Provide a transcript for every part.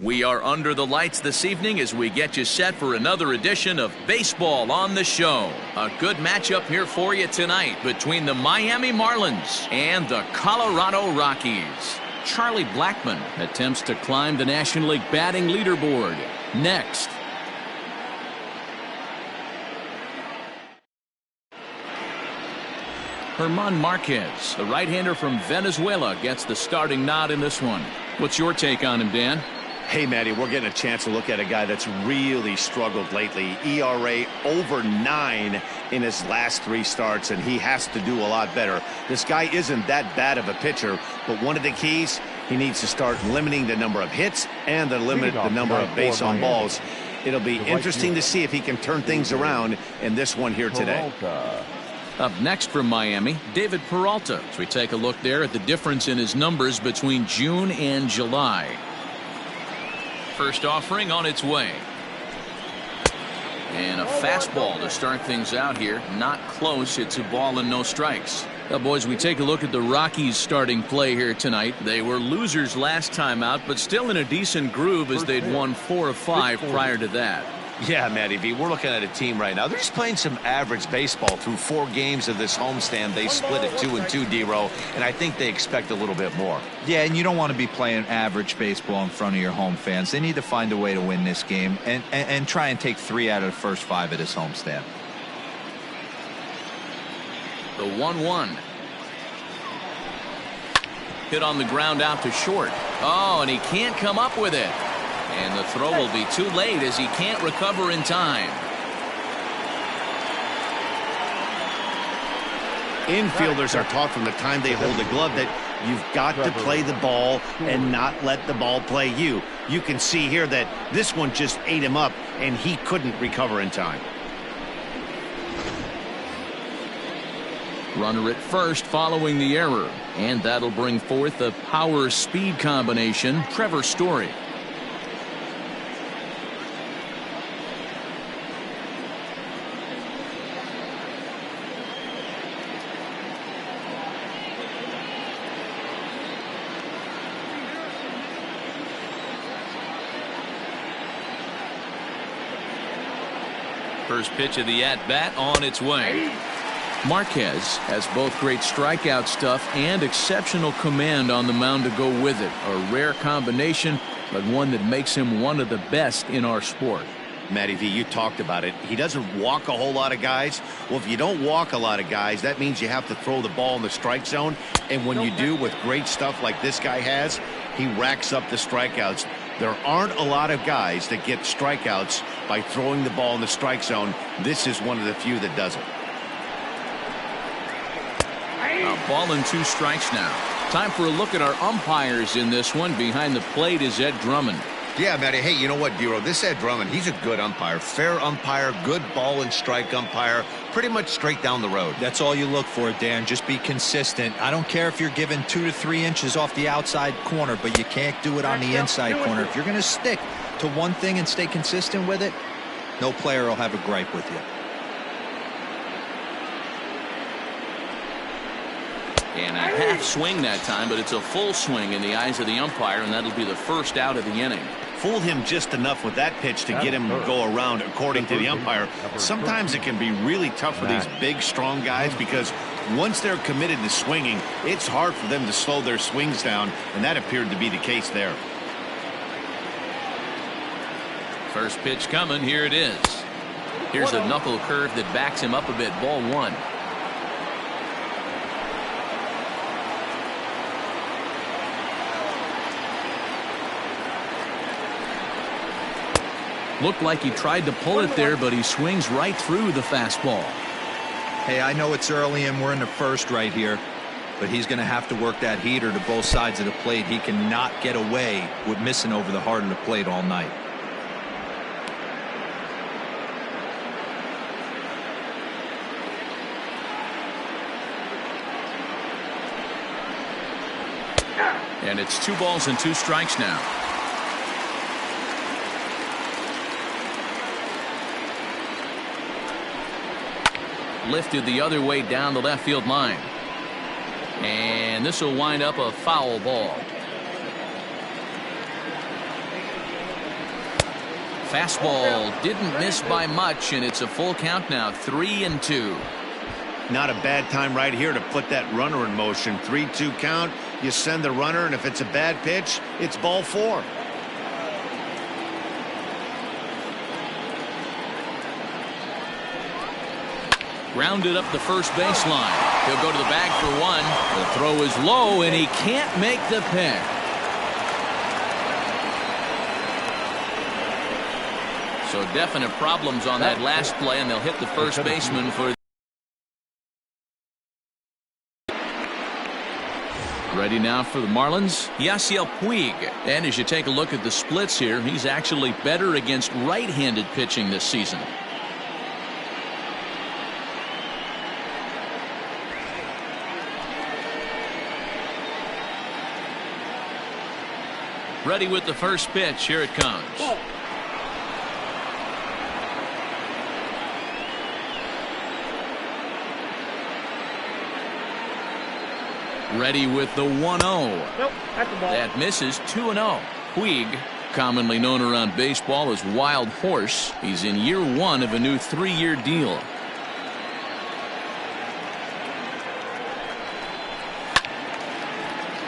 We are under the lights this evening as we get you set for another edition of Baseball on the Show. A good matchup here for you tonight between the Miami Marlins and the Colorado Rockies. Charlie Blackmon attempts to climb the National League batting leaderboard. Next. Herman Marquez, the right-hander from Venezuela, gets the starting nod in this one. What's your take on him, Dan? Hey, Matty, we're getting a chance to look at a guy that's really struggled lately. ERA over 9 in his last 3 starts, and he has to do a lot better. This guy isn't that bad of a pitcher, but one of the keys, he needs to start limiting the number of hits and to limit the number of base on balls. It'll be interesting to see if he can turn things around in this one here today. Up next from Miami, David Peralta, as we take a look there at the difference in his numbers between June and July. First offering on its way. And a fastball to start things out here. Not close. It's a ball and no strikes. Now, boys, we take a look at the Rockies starting play here tonight. They were losers last time out, but still in a decent groove as they'd won 4 of 5 prior to that. Yeah, Matty V, we're looking at a team right now. They're just playing some average baseball through 4 games of this homestand. They split it 2-2, D-Row, and I think they expect a little bit more. Yeah, and you don't want to be playing average baseball in front of your home fans. They need to find a way to win this game and try and take 3 out of the first 5 of this homestand. The 1-1. Hit on the ground out to short. Oh, and he can't come up with it. And the throw will be too late as he can't recover in time. Infielders are taught from the time they hold the glove that you've got to play the ball and not let the ball play you. You can see here that this one just ate him up and he couldn't recover in time. Runner at first following the error. And that'll bring forth the power-speed combination, Trevor Story. First pitch of the at-bat on its way. Marquez has both great strikeout stuff and exceptional command on the mound to go with it. A rare combination, but one that makes him one of the best in our sport. Matty V, you talked about it. He doesn't walk a whole lot of guys. Well, if you don't walk a lot of guys, that means you have to throw the ball in the strike zone. And when you do with great stuff like this guy has, he racks up the strikeouts. There aren't a lot of guys that get strikeouts by throwing the ball in the strike zone. This is one of the few that does it. A ball and 2 strikes now. Time for a look at our umpires in this one. Behind the plate is Ed Drummond. Yeah, Matty. Hey, you know what, Dero? This Ed Drummond, he's a good umpire. Fair umpire, good ball and strike umpire. Pretty much straight down the road. That's all you look for, Dan. Just be consistent. I don't care if you're given 2 to 3 inches off the outside corner, but you can't do it on the inside corner. If you're going to stick to one thing and stay consistent with it, no player will have a gripe with you. And a half swing that time, but it's a full swing in the eyes of the umpire, and that'll be the first out of the inning. Fooled him just enough with that pitch to get him to go around, according to the umpire. Sometimes it can be really tough for these big, strong guys because once they're committed to swinging, it's hard for them to slow their swings down, and that appeared to be the case there. First pitch coming. Here it is. Here's a knuckle curve that backs him up a bit. Ball 1. Looked like he tried to pull it there, but he swings right through the fastball. Hey, I know it's early and we're in the first right here, but he's going to have to work that heater to both sides of the plate. He cannot get away with missing over the heart of the plate all night. And it's 2 balls and 2 strikes now. Lifted the other way down the left field line. And this will wind up a foul ball. Fastball didn't miss by much, and it's a full count now, 3-2. Not a bad time right here to put that runner in motion. 3-2 count. You send the runner, and if it's a bad pitch, it's ball 4. Grounded up the first baseline. He'll go to the bag for one. The throw is low, and he can't make the pick. So definite problems on that last play, and they'll hit the first baseman for. Ready now for the Marlins, Yasiel Puig. And as you take a look at the splits here, he's actually better against right-handed pitching this season. Ready with the first pitch. Here it comes. Ready with the 1-0. Nope, that's the ball. That misses. 2-0. Puig, commonly known around baseball as Wild Horse. He's in year 1 of a new 3-year deal.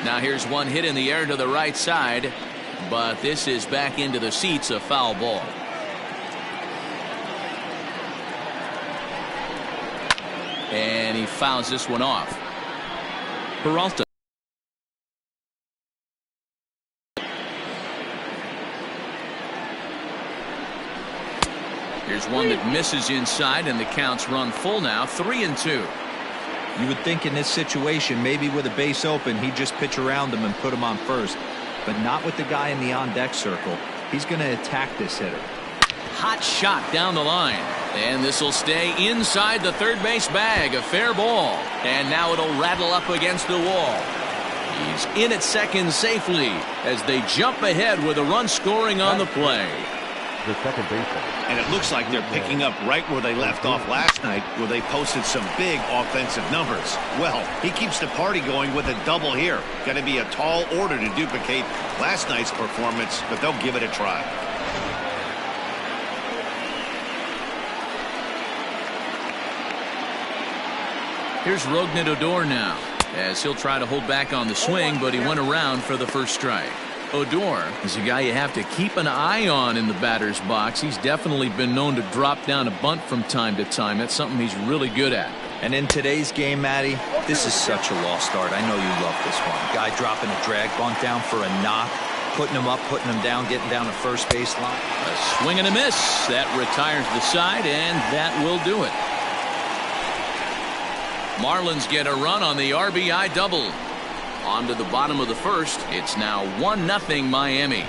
Now here's one hit in the air to the right side, but this is back into the seats, a foul ball. And he fouls this one off. Peralta. Here's one that misses inside, and the count's run full now, 3-2. You would think in this situation, maybe with a base open, he'd just pitch around him and put him on first. But not with the guy in the on-deck circle. He's going to attack this hitter. Hot shot down the line. And this will stay inside the third base bag. A fair ball. And now it'll rattle up against the wall. He's in at second safely as they jump ahead with a run scoring on the play. The second baseman. And it looks like they're picking up right where they left off last night, where they posted some big offensive numbers. Well, he keeps the party going with a double here. Going to be a tall order to duplicate last night's performance, but they'll give it a try. Here's Rougned Odor now, as he'll try to hold back on the swing, but he went around for the first strike. Odor is a guy you have to keep an eye on in the batter's box. He's definitely been known to drop down a bunt from time to time. That's something he's really good at. And in today's game, Matty, this is such a lost start. I know you love this one. Guy dropping a drag bunt down for a knock, putting him up, putting him down, getting down the first base line. A swing and a miss. That retires the side, and that will do it. Marlins get a run on the RBI double. On to the bottom of the first. It's now 1-0 Miami.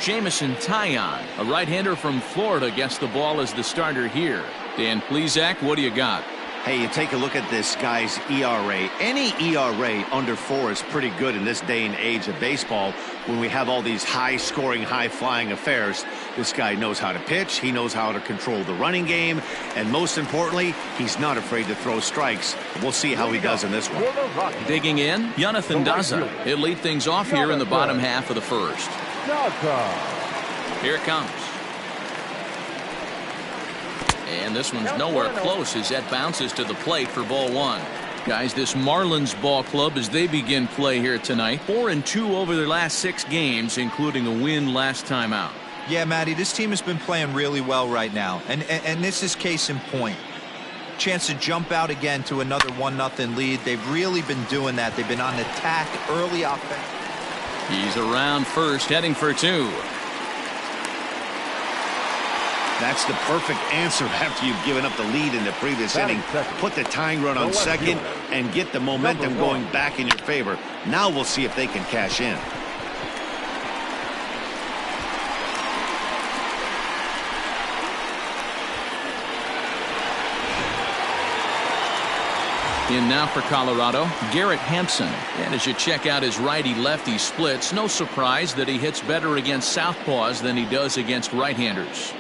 Jamison Taillon, a right-hander from Florida, gets the ball as the starter here. Dan Plesac, what do you got? Hey, you take a look at this guy's ERA. Any ERA under 4 is pretty good in this day and age of baseball when we have all these high-scoring, high-flying affairs. This guy knows how to pitch. He knows how to control the running game. And most importantly, he's not afraid to throw strikes. We'll see how he does in this one. Digging in, Jonathan Daza. He'll lead things off here in the bottom half of the first. Here it comes. And this one's nowhere close as that bounces to the plate for ball 1. Guys, this Marlins ball club, as they begin play here tonight, 4-2 over their last 6 games, including a win last time out. Yeah, Matty, this team has been playing really well right now. And this is case in point. Chance to jump out again to another 1-0 lead. They've really been doing that. They've been on attack, early offense. He's around first, heading for 2. That's the perfect answer after you've given up the lead in the previous inning. Put the tying run on second and get the momentum going back in your favor. Now we'll see if they can cash in. In now for Colorado, Jerod Hampson. And as you check out his righty-lefty splits, no surprise that he hits better against southpaws than he does against right-handers.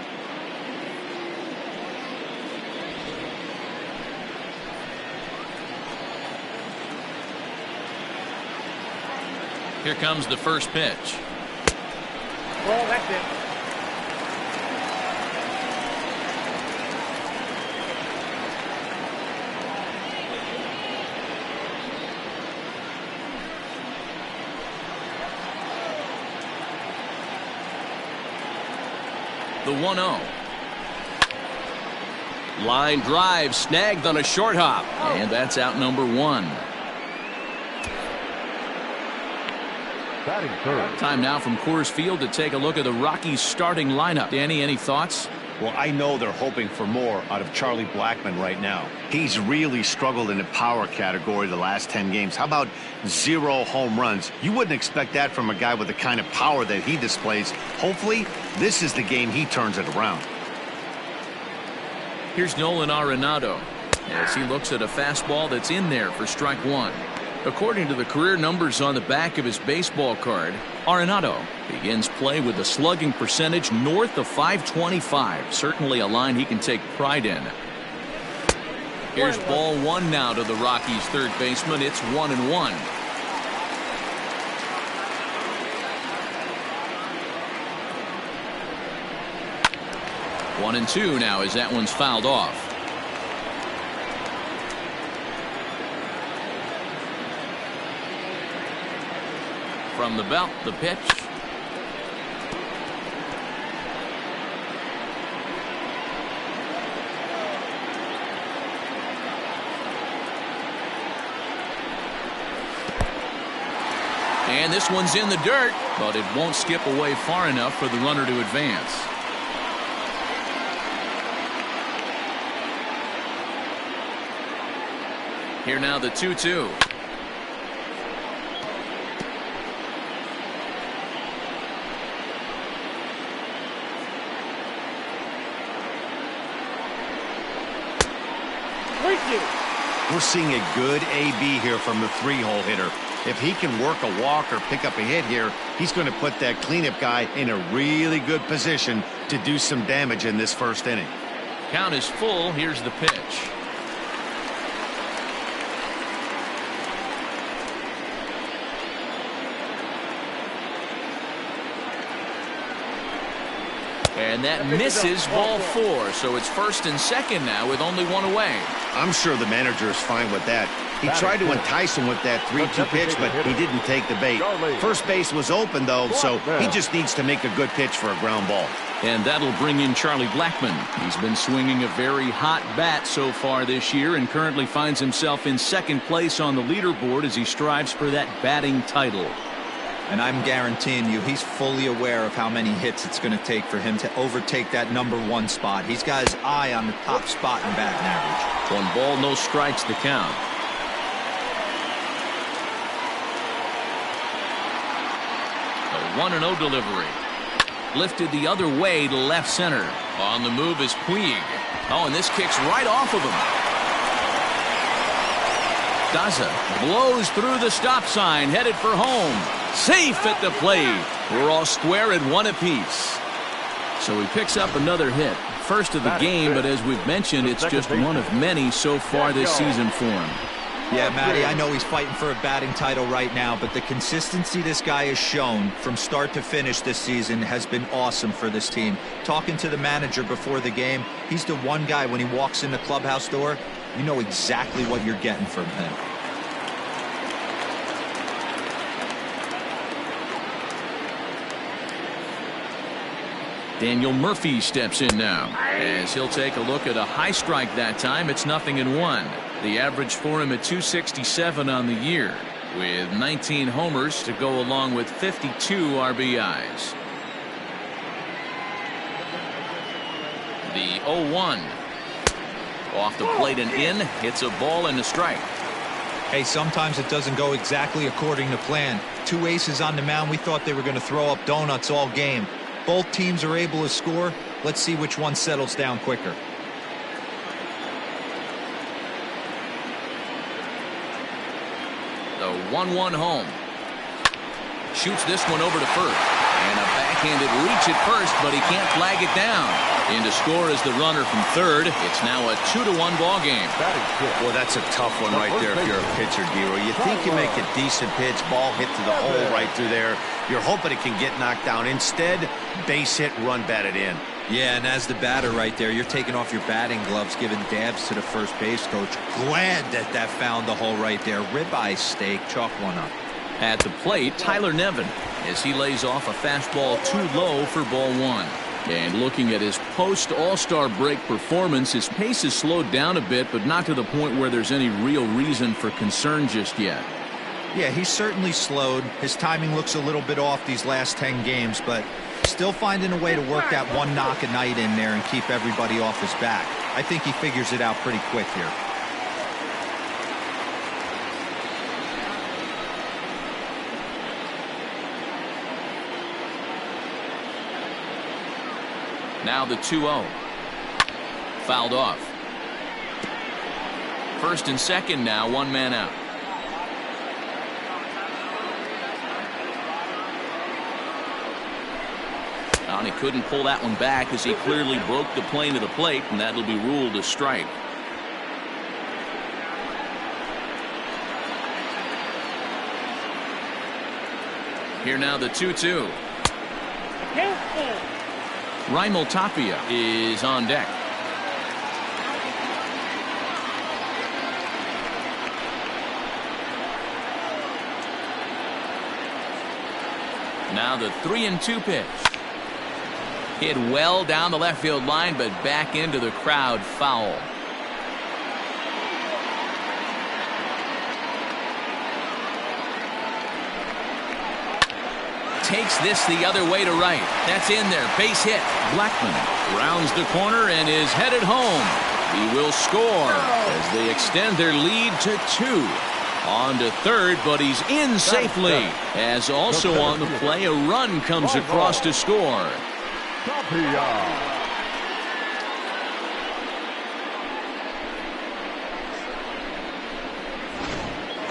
Here comes the first pitch. Well, that's it. The 1-0. Line drive snagged on a short hop. And that's out number 1. Batting third. Time now from Coors Field to take a look at the Rockies starting lineup. Danny, any thoughts? Well, I know they're hoping for more out of Charlie Blackmon right now. He's really struggled in the power category the last 10 games. How about 0 home runs? You wouldn't expect that from a guy with the kind of power that he displays. Hopefully, this is the game he turns it around. Here's Nolan Arenado as he looks at a fastball that's in there for strike 1. According to the career numbers on the back of his baseball card, Arenado begins play with a slugging percentage north of .525. Certainly a line he can take pride in. Here's ball 1 now to the Rockies' third baseman. It's 1-1. One and 2 now as that one's fouled off. From the belt, the pitch. And this one's in the dirt, but it won't skip away far enough for the runner to advance. Here now the 2-2. We're seeing a good AB here from the 3-hole hitter. If he can work a walk or pick up a hit here, he's going to put that cleanup guy in a really good position to do some damage in this first inning. Count is full. Here's the pitch. And that misses ball 4, so it's first and second now with only 1 away. I'm sure the manager is fine with that. He tried to entice him with that 3-2 pitch, but he didn't take the bait. First base was open, though, so he just needs to make a good pitch for a ground ball. And that'll bring in Charlie Blackmon. He's been swinging a very hot bat so far this year and currently finds himself in second place on the leaderboard as he strives for that batting title. And I'm guaranteeing you he's fully aware of how many hits it's going to take for him to overtake that number 1 spot. He's got his eye on the top spot in batting average. 1 ball, no strikes to count. A 1-0 delivery. Lifted the other way to left center. On the move is Puig. Oh, and this kicks right off of him. Daza blows through the stop sign, headed for home. Safe at the plate. We're all square at 1 apiece. So he picks up another hit. First of the game, but as we've mentioned, it's just one of many so far this season for him. Yeah, Matty, I know he's fighting for a batting title right now, but the consistency this guy has shown from start to finish this season has been awesome for this team. Talking to the manager before the game, he's the one guy when he walks in the clubhouse door, you know exactly what you're getting from him. Daniel Murphy steps in now as he'll take a look at a high strike that time. It's 0-1. The average for him at 267 on the year with 19 homers to go along with 52 RBIs. The 0-1 off the plate and in. It's a ball and a strike. Hey, sometimes it doesn't go exactly according to plan. 2 aces on the mound. We thought they were going to throw up donuts all game. Both teams are able to score. Let's see which one settles down quicker. The 1-1 home. Shoots this one over to first. And a backhanded reach at first, but he can't flag it down. In to score is the runner from third. It's now a 2-1 ball game. Well, that's a tough one right there if you're a pitcher, Dero. You think you make a decent pitch, ball hit to the hole right through there. You're hoping it can get knocked down. Instead, base hit, run batted in. Yeah, and as the batter right there, you're taking off your batting gloves, giving dabs to the first base coach. Glad that found the hole right there. Ribeye steak, chalk one up. At the plate, Tyler Nevin, as he lays off a fastball too low for ball one. And looking at his post-All-Star break performance, his pace has slowed down a bit, but not to the point where there's any real reason for concern just yet. Yeah, he's certainly slowed. His timing looks a little bit off these last 10 games, but still finding a way to work that one knock a night in there and keep everybody off his back. I think he figures it out pretty quick here. Now the 2-0. Fouled off. First and second now, one man out. And he couldn't pull that one back as he clearly broke the plane of the plate, and that'll be ruled a strike. Here now the 2-2. Raimel Tapia is on deck. Now the 3-2 pitch. Hit well down the left field line, but back into the crowd, foul. Takes this the other way to right. That's in there. Base hit. Blackmon rounds the corner and is headed home. He will score as they extend their lead to 2. On to third, but he's in safely. As also on the play, a run comes across to score.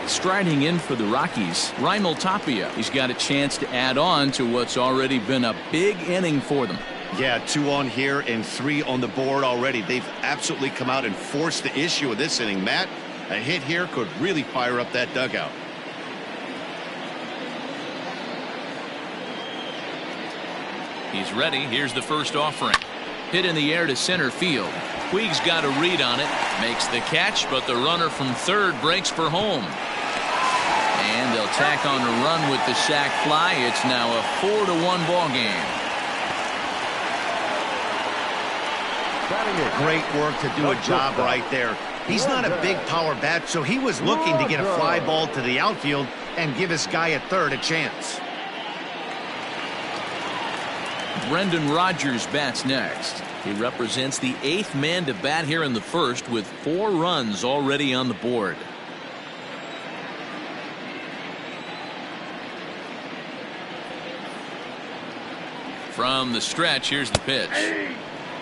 Striding in for the Rockies, Raimel Tapia. He's got a chance to add on to what's already been a big inning for them. Yeah, 2 on here and 3 on the board already. They've absolutely come out and forced the issue of this inning. Matt, a hit here could really fire up that dugout. He's ready. Here's the first offering. Hit in the air to center field. Puig's got a read on it. Makes the catch, but the runner from third breaks for home. And they'll tack on a run with the sac fly. It's now a 4-1 ball game. Great work to do a job right there. He's not a big power bat, so he was looking to get a fly ball to the outfield and give his guy at third a chance. Brendan Rodgers bats next. He represents the 8th man to bat here in the first with 4 runs already on the board. From the stretch, here's the pitch.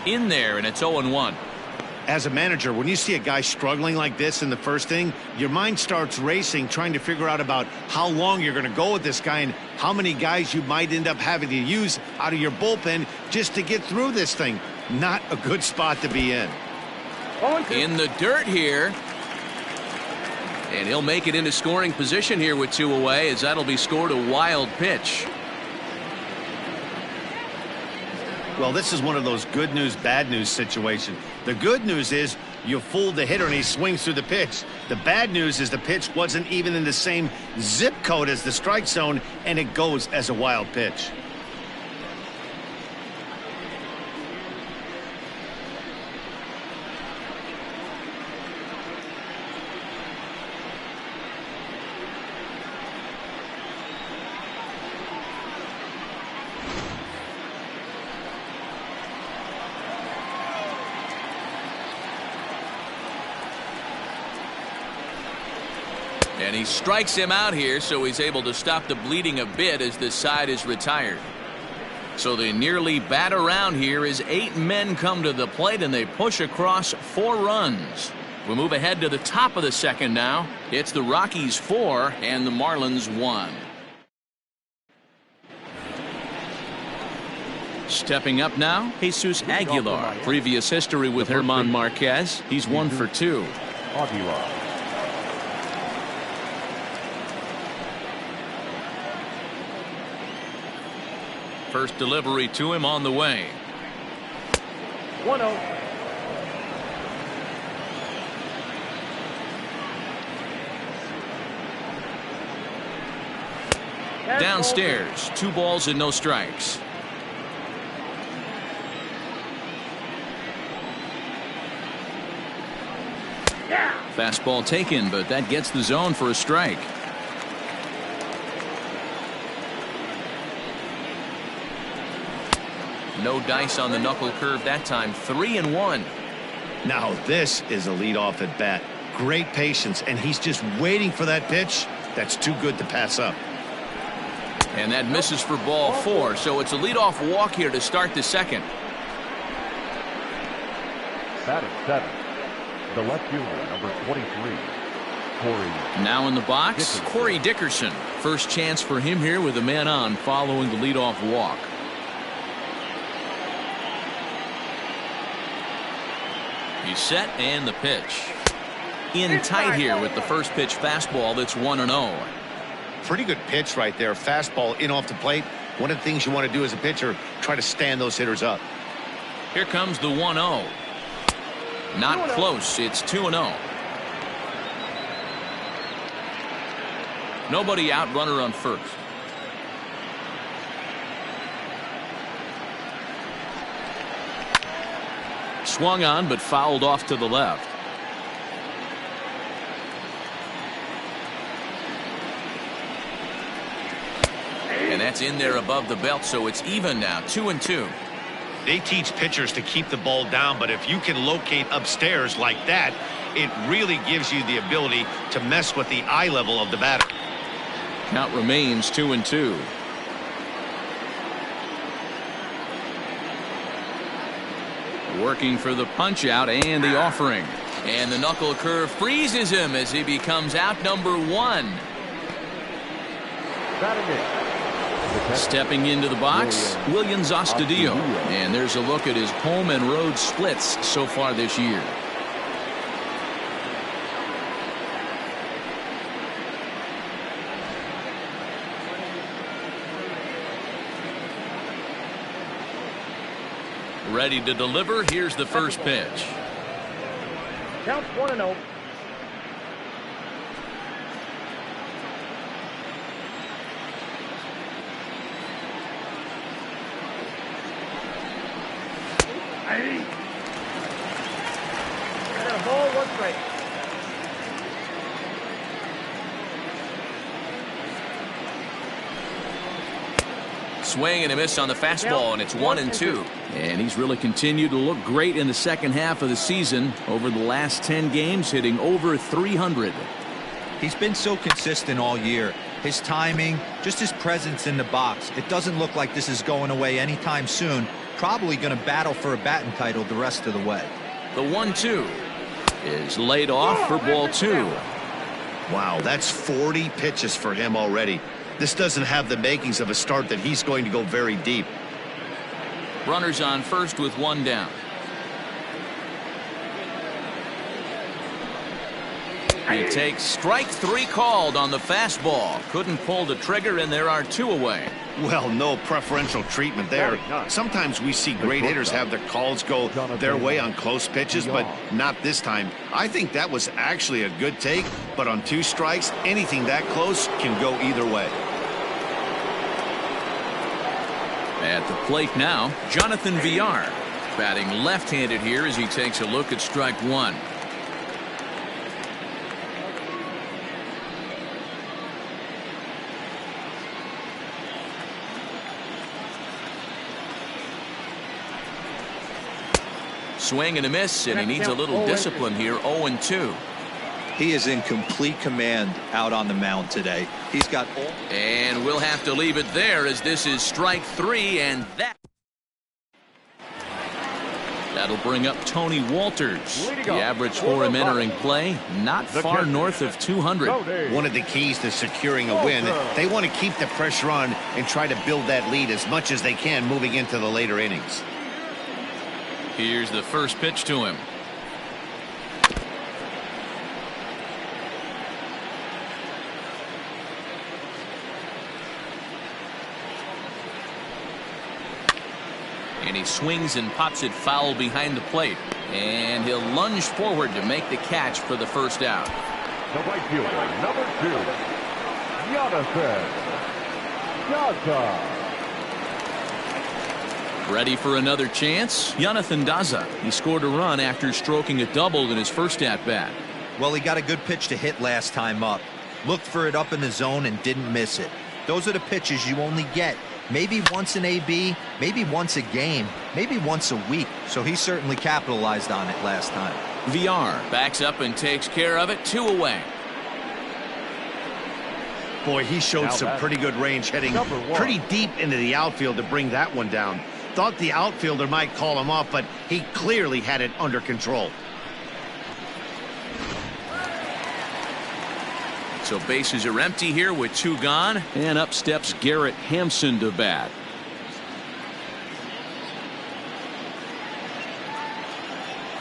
In there, and it's 0-1. As a manager, when you see a guy struggling like this in the first inning, your mind starts racing, trying to figure out about how long you're going to go with this guy and how many guys you might end up having to use out of your bullpen just to get through this thing. Not a good spot to be in. In the dirt here. And he'll make it into scoring position here with 2 away, as that'll be scored a wild pitch. Well, this is one of those good news, bad news situations. The good news is you fooled the hitter and he swings through the pitch. The bad news is the pitch wasn't even in the same zip code as the strike zone, and it goes as a wild pitch. And he strikes him out here, so he's able to stop the bleeding a bit as this side is retired. So they nearly bat around here as 8 men come to the plate and they push across 4 runs. We'll move ahead to the top of the second now. It's the Rockies 4 and the Marlins 1. Stepping up now, Jesus Aguilar. Previous history with Herman Marquez. He's 1 for 2. Aguilar. First delivery to him on the way. 1-0. Downstairs, 2 balls and no strikes. Fastball taken, but that gets the zone for a strike. No dice on the knuckle curve that time. 3-1. Now this is a leadoff at bat. Great patience, and he's just waiting for that pitch. That's too good to pass up. And that misses for ball 4, so it's a leadoff walk here to start the second. Batting 7. The left fielder, number 23, Corey. Now in the box, Dickerson. Corey Dickerson. First chance for him here with a man on following the leadoff walk. He's set and the pitch. In tight here with the first pitch fastball that's 1-0. Pretty good pitch right there. Fastball in off the plate. One of the things you want to do as a pitcher, try to stand those hitters up. Here comes the 1-0. Not close. It's 2-0. Nobody out, runner on first. Swung on but fouled off to the left. And that's in there above the belt, so it's even now, 2-2. They teach pitchers to keep the ball down, but if you can locate upstairs like that, it really gives you the ability to mess with the eye level of the batter. Count remains 2-2. Working for the punch out and the offering. And the knuckle curve freezes him as he becomes out number 1. Batting in. Stepping into the box, Williams Astudillo. And there's a look at his home and road splits so far this year. Ready to deliver. Here's the first pitch. Count 1-0. And a ball, 1 strike. Swing and a miss on the fastball, and it's 1-2. And he's really continued to look great in the second half of the season. Over the last 10 games, hitting over 300. He's been so consistent all year. His timing, just his presence in the box. It doesn't look like this is going away anytime soon. Probably going to battle for a batting title the rest of the way. The 1-2 is laid off for ball 2. Wow, that's 40 pitches for him already. This doesn't have the makings of a start that he's going to go very deep. Runners on first with 1 down. He takes strike 3 called on the fastball. Couldn't pull the trigger, and there are 2 away. Well, no preferential treatment there. Sometimes we see great hitters have their calls go their way on close pitches, but not this time. I think that was actually a good take, but on 2 strikes, anything that close can go either way. At the plate now, Jonathan Villar, batting left-handed here as he takes a look at strike 1. Swing and a miss, and he needs a little discipline here. 0-2. He is in complete command out on the mound today. He's got all. And we'll have to leave it there as this is strike 3, and That'll bring up Tony Walters. The average for him entering play, not far north of 200. One of the keys to securing a win, they want to keep the pressure on and try to build that lead as much as they can moving into the later innings. Here's the first pitch to him. And he swings and pops it foul behind the plate. And he'll lunge forward to make the catch for the first out. The right fielder, number 2, Jonathan Daza. Ready for another chance? Jonathan Daza. He scored a run after stroking a double in his first at-bat. Well, he got a good pitch to hit last time up. Looked for it up in the zone and didn't miss it. Those are the pitches you only get maybe once an AB, maybe once a game, maybe once a week. So he certainly capitalized on it last time. Villar backs up and takes care of it. 2 away. Boy, he showed some pretty good range heading pretty deep into the outfield to bring that one down. Thought the outfielder might call him off, but he clearly had it under control. So bases are empty here with 2 gone, and up steps Jerod Hampson to bat.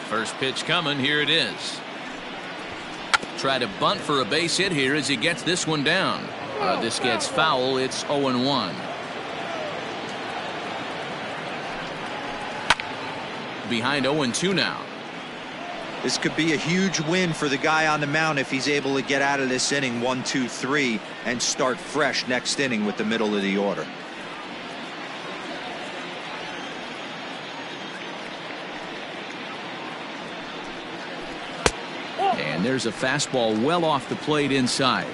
First pitch coming. Here it is. Try to bunt for a base hit here as he gets this one down. This gets foul. It's 0-1. Behind 0-2 now. This could be a huge win for the guy on the mound if he's able to get out of this inning 1, 2, 3 and start fresh next inning with the middle of the order. And there's a fastball well off the plate inside.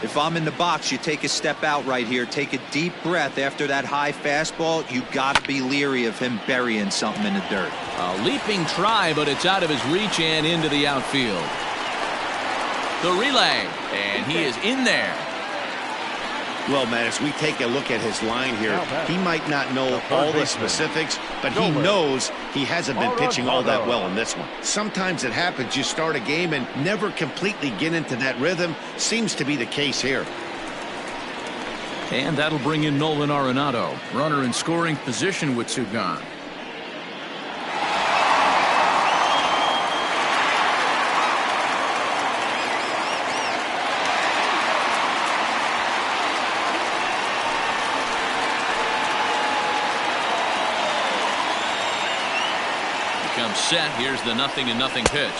If I'm in the box, you take a step out right here, take a deep breath after that high fastball. You got to be leery of him burying something in the dirt. A leaping try, but it's out of his reach and into the outfield. The relay, and he is in there. Well, Matt, as we take a look at his line here, he might not know all the specifics, but he knows he hasn't been pitching all that well in this one. Sometimes it happens. You start a game and never completely get into that rhythm. Seems to be the case here. And that'll bring in Nolan Arenado. Runner in scoring position with 2 gone. Set. Here's the 0-0 pitch.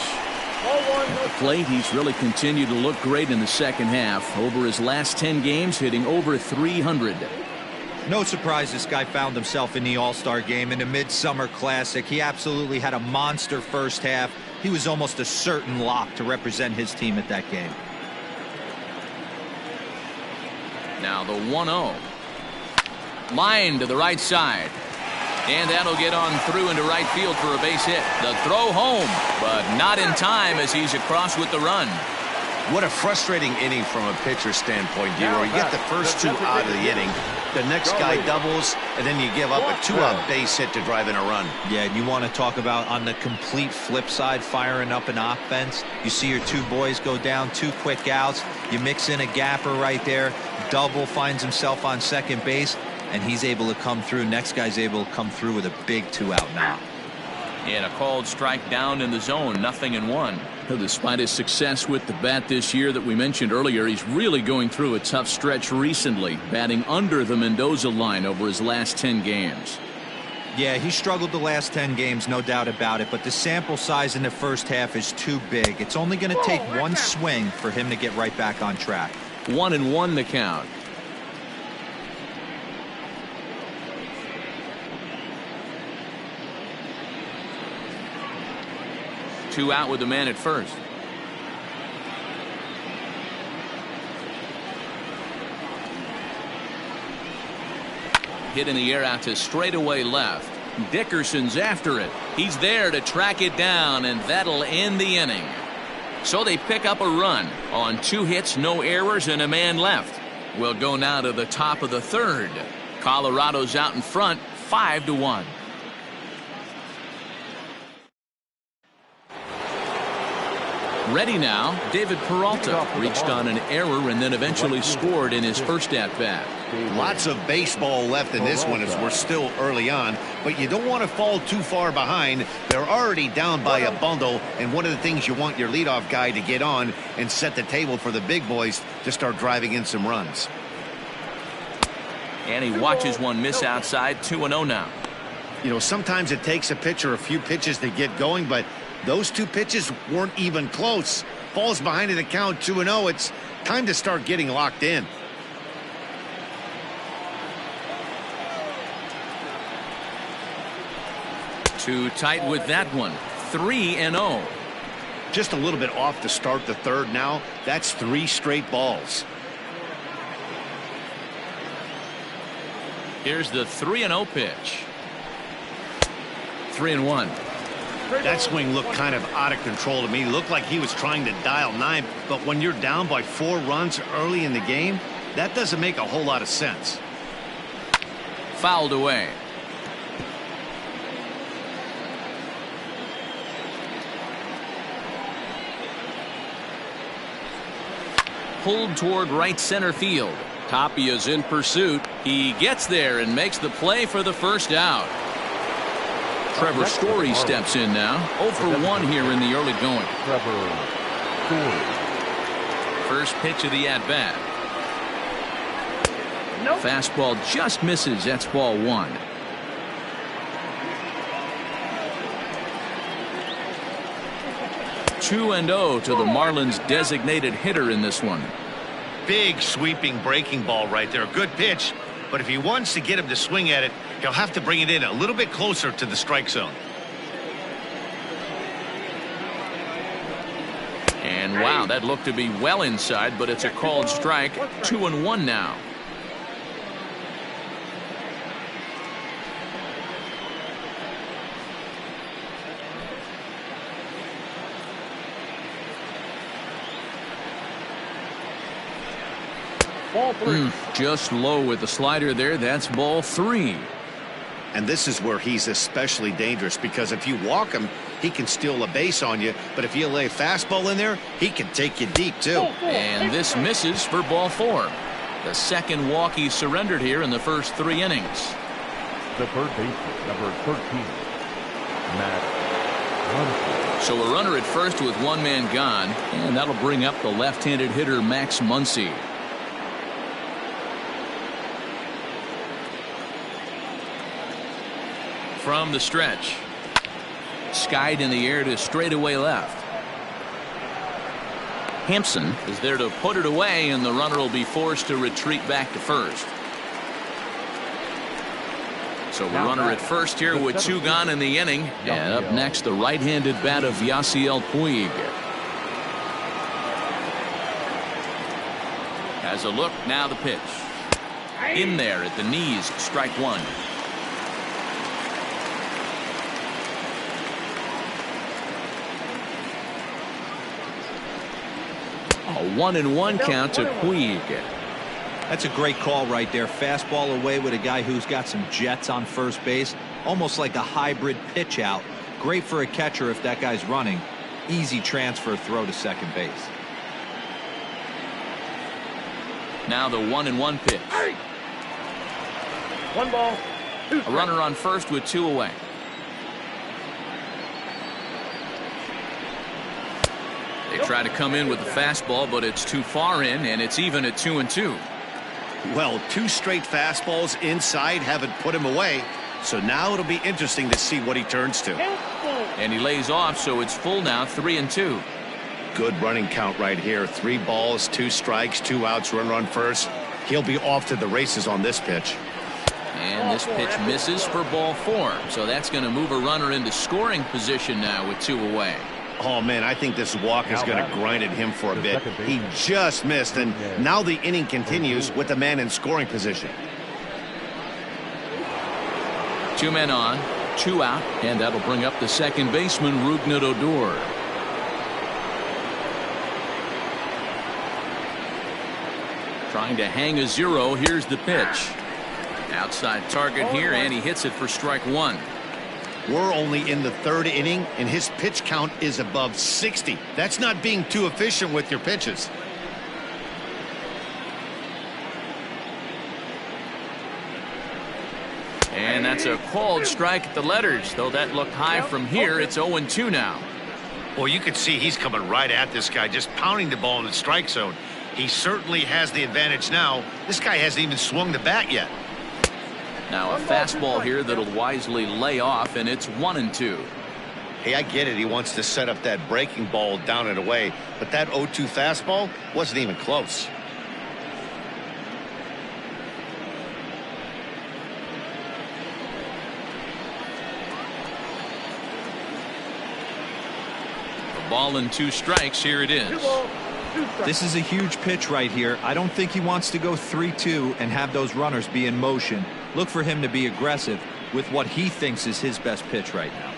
At the plate, he's really continued to look great in the second half. Over his last 10 games, hitting over 300. No surprise this guy found himself in the All-Star game in the Midsummer Classic. He absolutely had a monster first half. He was almost a certain lock to represent his team at that game. Now the 1-0. Line to the right side. And that'll get on through into right field for a base hit. The throw home, but not in time as he's across with the run. What a frustrating inning from a pitcher standpoint, Dero. You get the first 2 out of the inning. The next guy doubles, and then you give up a 2-out base hit to drive in a run. Yeah, and you want to talk about on the complete flip side, firing up an offense. You see your 2 boys go down, 2 quick outs. You mix in a gapper right there. Double, finds himself on second base. And he's able to come through. Next guy's able to come through with a big 2-out now. And a called strike down in the zone. 0-1. Despite his success with the bat this year that we mentioned earlier, he's really going through a tough stretch recently, batting under the Mendoza line over his last 10 games. Yeah, he struggled the last 10 games, no doubt about it, but the sample size in the first half is too big. It's only going to take 1 swing for him to get right back on track. 1-1 the count. Two out with the man at first. Hit in the air out to straightaway left. Dickerson's after it. He's there to track it down, and that'll end the inning. So they pick up a run on 2 hits, no errors, and a man left. We'll go now to the top of the 3rd. Colorado's out in front, 5-1. Ready now, David Peralta reached on an error and then eventually scored in his first at-bat. Lots of baseball left in this one as we're still early on, but you don't want to fall too far behind. They're already down by a bundle, and one of the things you want your leadoff guy to get on and set the table for the big boys to start driving in some runs. And he watches one miss outside. 2-0 now. You know, sometimes it takes a pitcher a few pitches to get going, but those two pitches weren't even close. Falls behind in the count, 2-0. It's time to start getting locked in. Too tight with that one. 3-0. Just a little bit off to start the third now. That's 3 straight balls. Here's the 3-0 pitch. 3-1. That swing looked kind of out of control to me. Looked like he was trying to dial 9, but when you're down by 4 runs early in the game, that doesn't make a whole lot of sense. Fouled away. Pulled toward right center field. Tapia's in pursuit. He gets there and makes the play for the first out. Trevor Story steps in now. 0 for 1 here in the early going. Trevor Story. First pitch of the at-bat. Fastball just misses. That's ball 1. Two and 0 to the Marlins' designated hitter in this one. Big sweeping breaking ball right there. Good pitch, but if he wants to get him to swing at it, he'll have to bring it in a little bit closer to the strike zone. And wow, that looked to be well inside, but it's a called strike. 2-1 now. Ball 3. Just low with the slider there. That's ball 3. And this is where he's especially dangerous, because if you walk him, he can steal a base on you. But if you lay a fastball in there, he can take you deep, too. And this misses for ball 4. The second walk he surrendered here in the first 3 innings. The third baseman, number 13, Matt Muncie. So a runner at first with one man gone, and that'll bring up the left-handed hitter Max Muncie. From the stretch. Skied in the air to straightaway left. Hampson is there to put it away, and the runner will be forced to retreat back to first. So a runner at first here with 2 gone in the inning. And up next, the right-handed bat of Yasiel Puig. Has a look, now the pitch. In there at the knees, strike 1. A 1-1 count to Puig. That's a great call right there. Fastball away with a guy who's got some jets on first base. Almost like a hybrid pitch out. Great for a catcher if that guy's running. Easy transfer throw to second base. Now the 1-1 pitch. 1 ball, 2 A runner on first with 2 away. They try to come in with the fastball, but it's too far in, and it's even at 2-2. Well, 2 straight fastballs inside haven't put him away. So now it'll be interesting to see what he turns to. And he lays off, so it's full now, 3-2. Good running count right here. 3 balls, 2 strikes, 2 outs, runner on first. He'll be off to the races on this pitch. And this pitch misses for ball 4. So that's going to move a runner into scoring position now with 2 away. Oh, man, I think this walk is going to grind at him for a bit. He just missed, and now the inning continues with the man in scoring position. 2 men on, 2 out, and that'll bring up the second baseman, Rougned Odor. Trying to hang a 0. Here's the pitch. Outside target here, and he hits it for strike 1. We're only in the third inning, and his pitch count is above 60. That's not being too efficient with your pitches. And that's a called strike at the letters, though that looked high from here. It's 0-2 now. Well, you can see he's coming right at this guy, just pounding the ball in the strike zone. He certainly has the advantage now. This guy hasn't even swung the bat yet. Now a fastball here that'll wisely lay off, and it's 1-2. Hey, I get it. He wants to set up that breaking ball down and away, but that 0-2 fastball wasn't even close. Ball and 2 strikes. Here it is. This is a huge pitch right here. I don't think he wants to go 3-2 and have those runners be in motion. Look for him to be aggressive with what he thinks is his best pitch right now.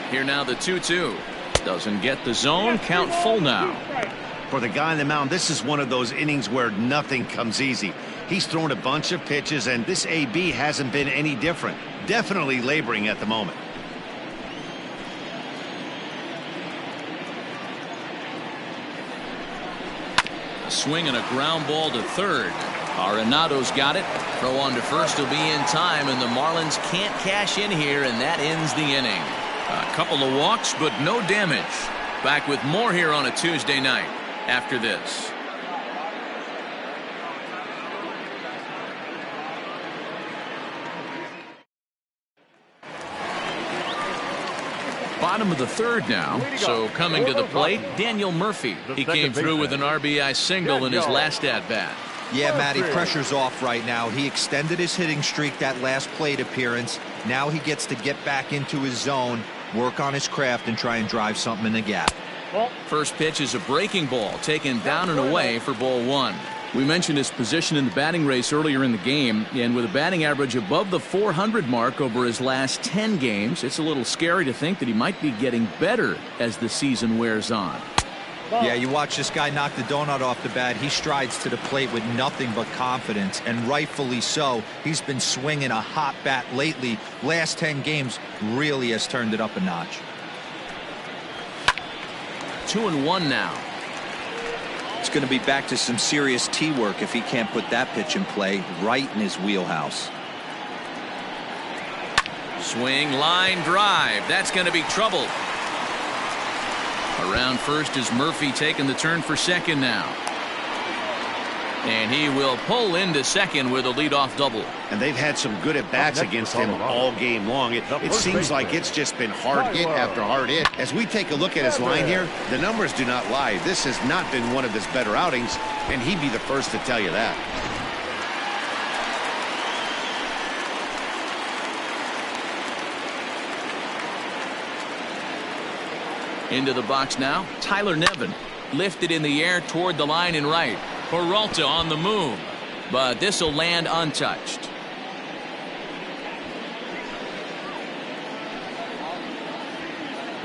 Here now the 2-2. Doesn't get the zone. Count full now. For the guy on the mound, this is one of those innings where nothing comes easy. He's thrown a bunch of pitches, and this AB hasn't been any different. Definitely laboring at the moment. A swing and a ground ball to third. Arenado's got it. Throw on to first will be in time, and the Marlins can't cash in here, and that ends the inning. A couple of walks, but no damage. Back with more here on a Tuesday night after this. Bottom of the third now, so coming to the plate, Daniel Murphy. He came through with an RBI single in his last at-bat. Yeah, Matty, pressure's off right now. He extended his hitting streak that last plate appearance. Now he gets to get back into his zone, work on his craft, and try and drive something in the gap. First pitch is a breaking ball taken down and away for ball 1. We mentioned his position in the batting race earlier in the game, and with a batting average above the 400 mark over his last 10 games, it's a little scary to think that he might be getting better as the season wears on. Yeah, you watch this guy knock the donut off the bat. He strides to the plate with nothing but confidence, and rightfully so. He's been swinging a hot bat lately. Last 10 games really has turned it up a notch. 2-1 now. It's going to be back to some serious tee work if he can't put that pitch in play right in his wheelhouse. Swing, line drive. That's going to be trouble. Around first is Murphy taking the turn for second now. And he will pull into second with a leadoff double. And they've had some good at-bats against him all game long. It seems like it's just been hard hit after hard hit. As we take a look at his line here, the numbers do not lie. This has not been one of his better outings, and he'd be the first to tell you that. Into the box now, Tyler Nevin. Lifted in the air toward the line and right. Peralta on the move, but this will land untouched.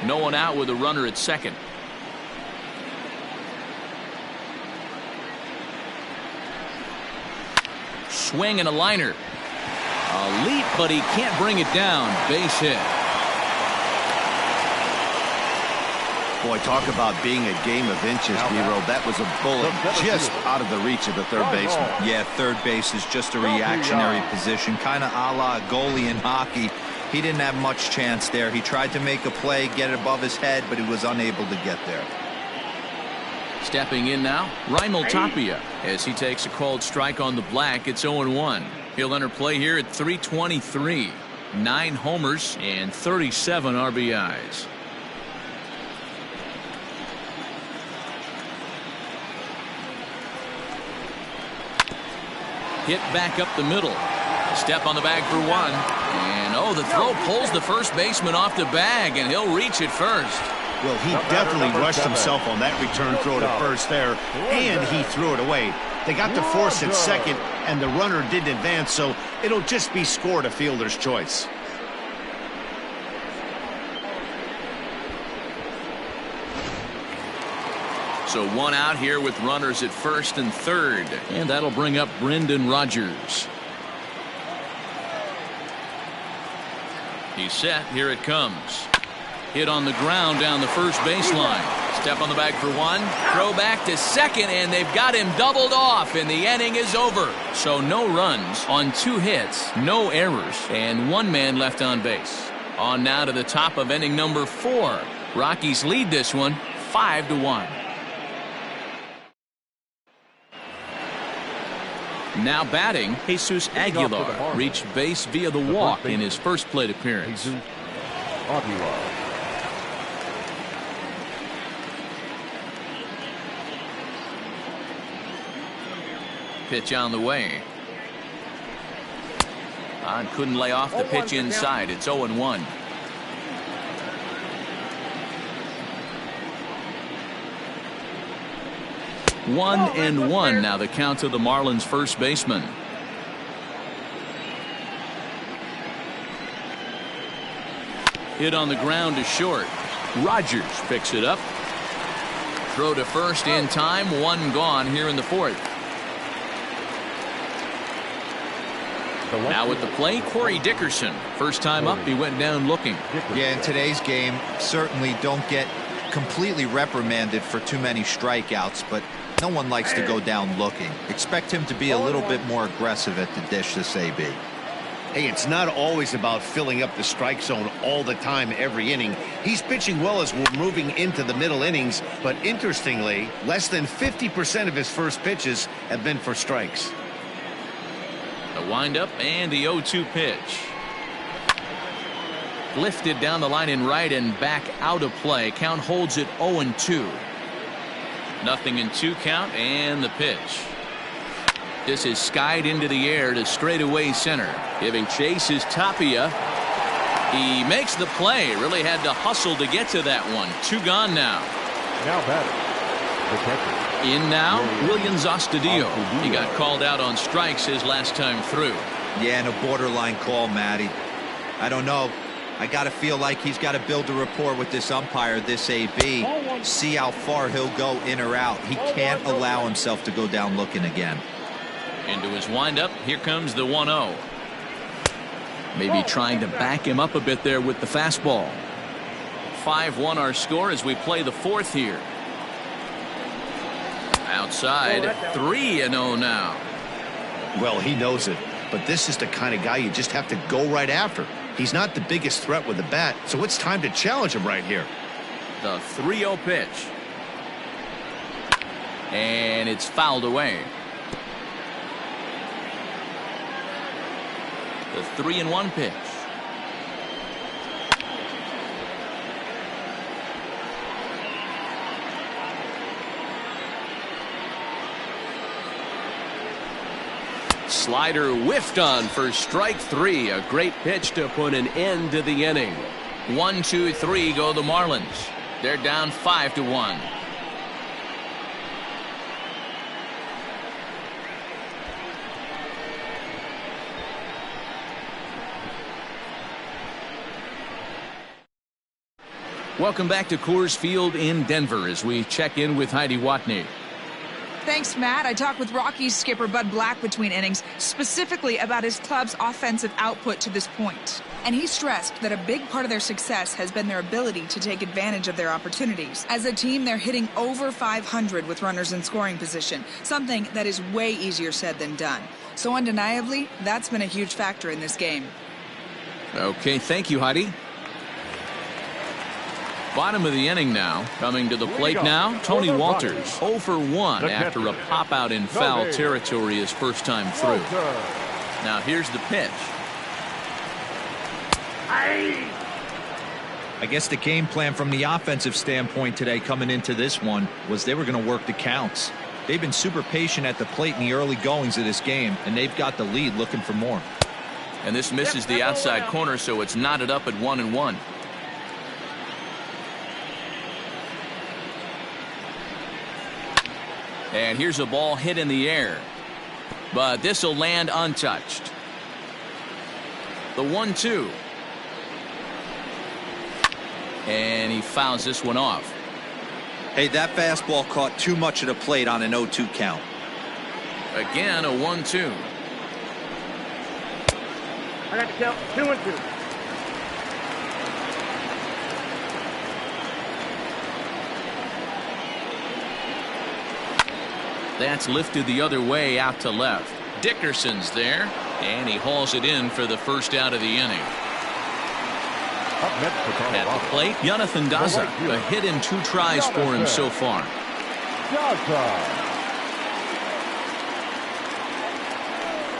No one out with a runner at second. Swing and a liner. A leap, but he can't bring it down. Base hit. Boy, talk about being a game of inches, Nero. That was a bullet just out of the reach of the third baseman. Yeah, third base is just a reactionary position, kind of a la goalie in hockey. He didn't have much chance there. He tried to make a play, get it above his head, but he was unable to get there. Stepping in now, Raimel Tapia, as he takes a called strike on the black. It's 0-1. He'll enter play here at 323. 9 homers and 37 RBIs. Hit back up the middle. Step on the bag for 1. And oh, the throw pulls the first baseman off the bag, and he'll reach it first. Well, he definitely rushed himself on that return throw to first there, and he threw it away. They got to force at second, and the runner didn't advance, so it'll just be scored a fielder's choice. So one out here with runners at first and third. And that'll bring up Brendan Rodgers. He's set. Here it comes. Hit on the ground down the first baseline. Step on the bag for one. Throw back to second, and they've got him doubled off, and the inning is over. So no runs on 2 hits, no errors, and 1 man left on base. On now to the top of inning number 4. Rockies lead this one 5-1. Now batting, Jesus Aguilar reached base via the walk in his first plate appearance. Jesus Aguilar. Pitch on the way. Couldn't lay off the pitch inside. It's 0-1. One and one now the count to the Marlins first baseman. Hit on the ground to short. Rodgers picks it up. Throw to first in time. 1 gone here in the 4th. Now at the plate, Corey Dickerson. First time up, he went down looking. Yeah, in today's game, certainly don't get completely reprimanded for too many strikeouts, but no one likes to go down looking. Expect him to be a little bit more aggressive at the dish this AB. Hey, it's not always about filling up the strike zone all the time every inning. He's pitching well as we're moving into the middle innings, but interestingly, less than 50% of his first pitches have been for strikes. The windup and the 0-2 pitch. Lifted down the line in right and back out of play. Count holds it 0-2. Nothing in 2 count, and the pitch. This is skied into the air to straightaway center. Giving chase is Tapia. He makes the play. Really had to hustle to get to that one. 2 gone now. Now batting, the catcher. In now, Williams Astudillo. He got called out on strikes his last time through. Yeah, and a borderline call, Matty. I don't know. I got to feel like he's got to build a rapport with this umpire, this AB. See how far he'll go in or out. He can't allow himself to go down looking again. Into his windup. Here comes the 1-0. Maybe trying to back him up a bit there with the fastball. 5-1 our score as we play the 4th here. Outside, 3-0 now. Well, he knows it, but this is the kind of guy you just have to go right after. He's not the biggest threat with the bat, so it's time to challenge him right here. The 3-0 pitch. And it's fouled away. The 3-1 pitch. Slider whiffed on for strike 3. A great pitch to put an end to the inning. 1, 2, 3 go the Marlins. They're down 5-1. Welcome back to Coors Field in Denver as we check in with Heidi Watney. Thanks, Matt. I talked with Rockies skipper Bud Black between innings, specifically about his club's offensive output to this point. And he stressed that a big part of their success has been their ability to take advantage of their opportunities. As a team, they're hitting over 500 with runners in scoring position, something that is way easier said than done. So undeniably, that's been a huge factor in this game. Okay, thank you, Heidi. Bottom of the inning now. Coming to the plate now, Tony Walters. 0 for 1 after a pop-out in foul territory his first time through. Now here's the pitch. I guess the game plan from the offensive standpoint today coming into this one was they were going to work the counts. They've been super patient at the plate in the early goings of this game, and they've got the lead looking for more. And this misses the outside corner, so it's knotted up at 1-1. And here's a ball hit in the air. But this will land untouched. The 1-2. And he fouls this one off. Hey, that fastball caught too much of the plate on an 0-2 count. Again, a 1-2. I got the count 2-2. That's lifted the other way out to left. Dickerson's there, and he hauls it in for the first out of the inning. Up next for At Colorado, the plate, Jonathan Daza. A hit in 2 tries for him so far.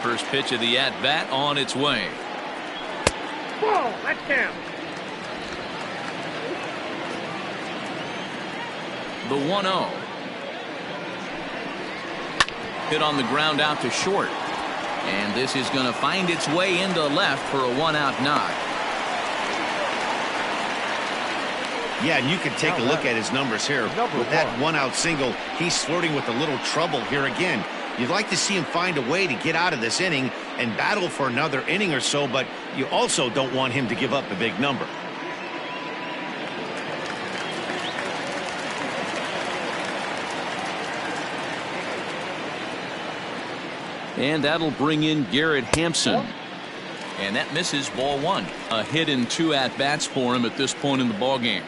First pitch of the at-bat on its way. Ball, let's count. The 1-0. Hit on the ground out to short. And this is going to find its way into left for a 1-out knock. Yeah, and you can take a look at his numbers here. With that 1-out single, he's flirting with a little trouble here again. You'd like to see him find a way to get out of this inning and battle for another inning or so, but you also don't want him to give up a big number. And that'll bring in Jerod Hampson. And that misses, ball 1. A hit in 2 at-bats for him at this point in the ballgame.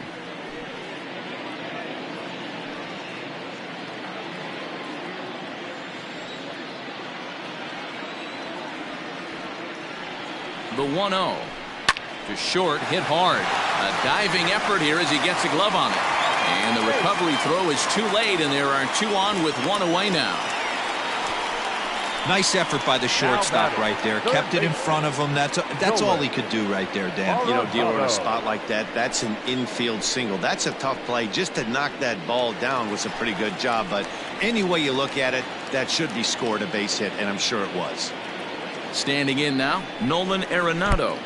The 1-0. To short, hit hard. A diving effort here as he gets a glove on it. And the recovery throw is too late, and there are 2 on with 1 away now. Nice effort by the shortstop right there. Kept it in front of him. That's all he could do right there, Dan. You know, dealer in a spot like that, that's an infield single. That's a tough play. Just to knock that ball down was a pretty good job. But any way you look at it, that should be scored a base hit, and I'm sure it was. Standing in now, Nolan Arenado.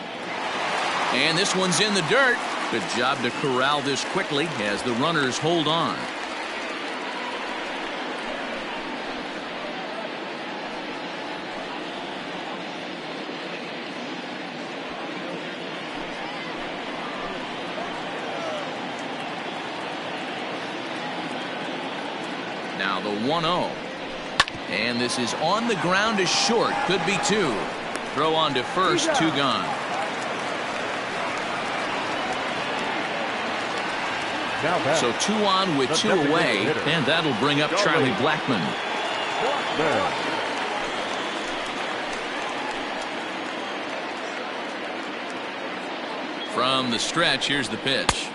And this one's in the dirt. Good job to corral this quickly as the runners hold on. Now the 1-0. And this is on the ground to short. Could be 2. Throw on to first, 2 gone. So 2 on with 2 away. And that'll bring up Charlie Blackmon. From the stretch, here's the pitch.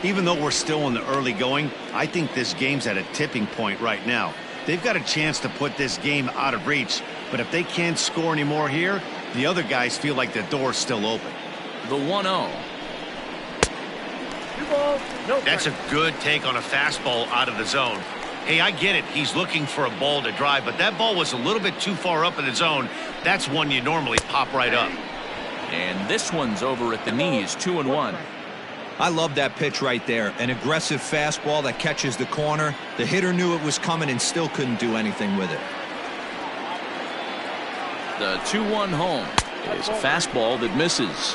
Even though we're still in the early going, I think this game's at a tipping point right now. They've got a chance to put this game out of reach, but if they can't score any more here, the other guys feel like the door's still open. The 1-0. That's a good take on a fastball out of the zone. Hey, I get it. He's looking for a ball to drive, but that ball was a little bit too far up in the zone. That's one you normally pop right up. And this one's over at the knees, 2-1. I love that pitch right there. An aggressive fastball that catches the corner. The hitter knew it was coming and still couldn't do anything with it. The 2-1 home is a fastball that misses.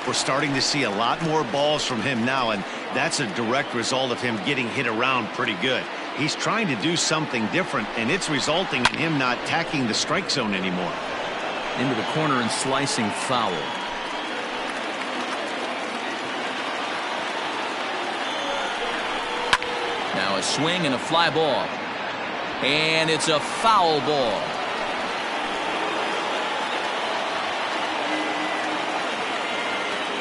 We're starting to see a lot more balls from him now, and that's a direct result of him getting hit around pretty good. He's trying to do something different, and it's resulting in him not tacking the strike zone anymore. Into the corner and slicing foul. Now a swing and a fly ball. And it's a foul ball.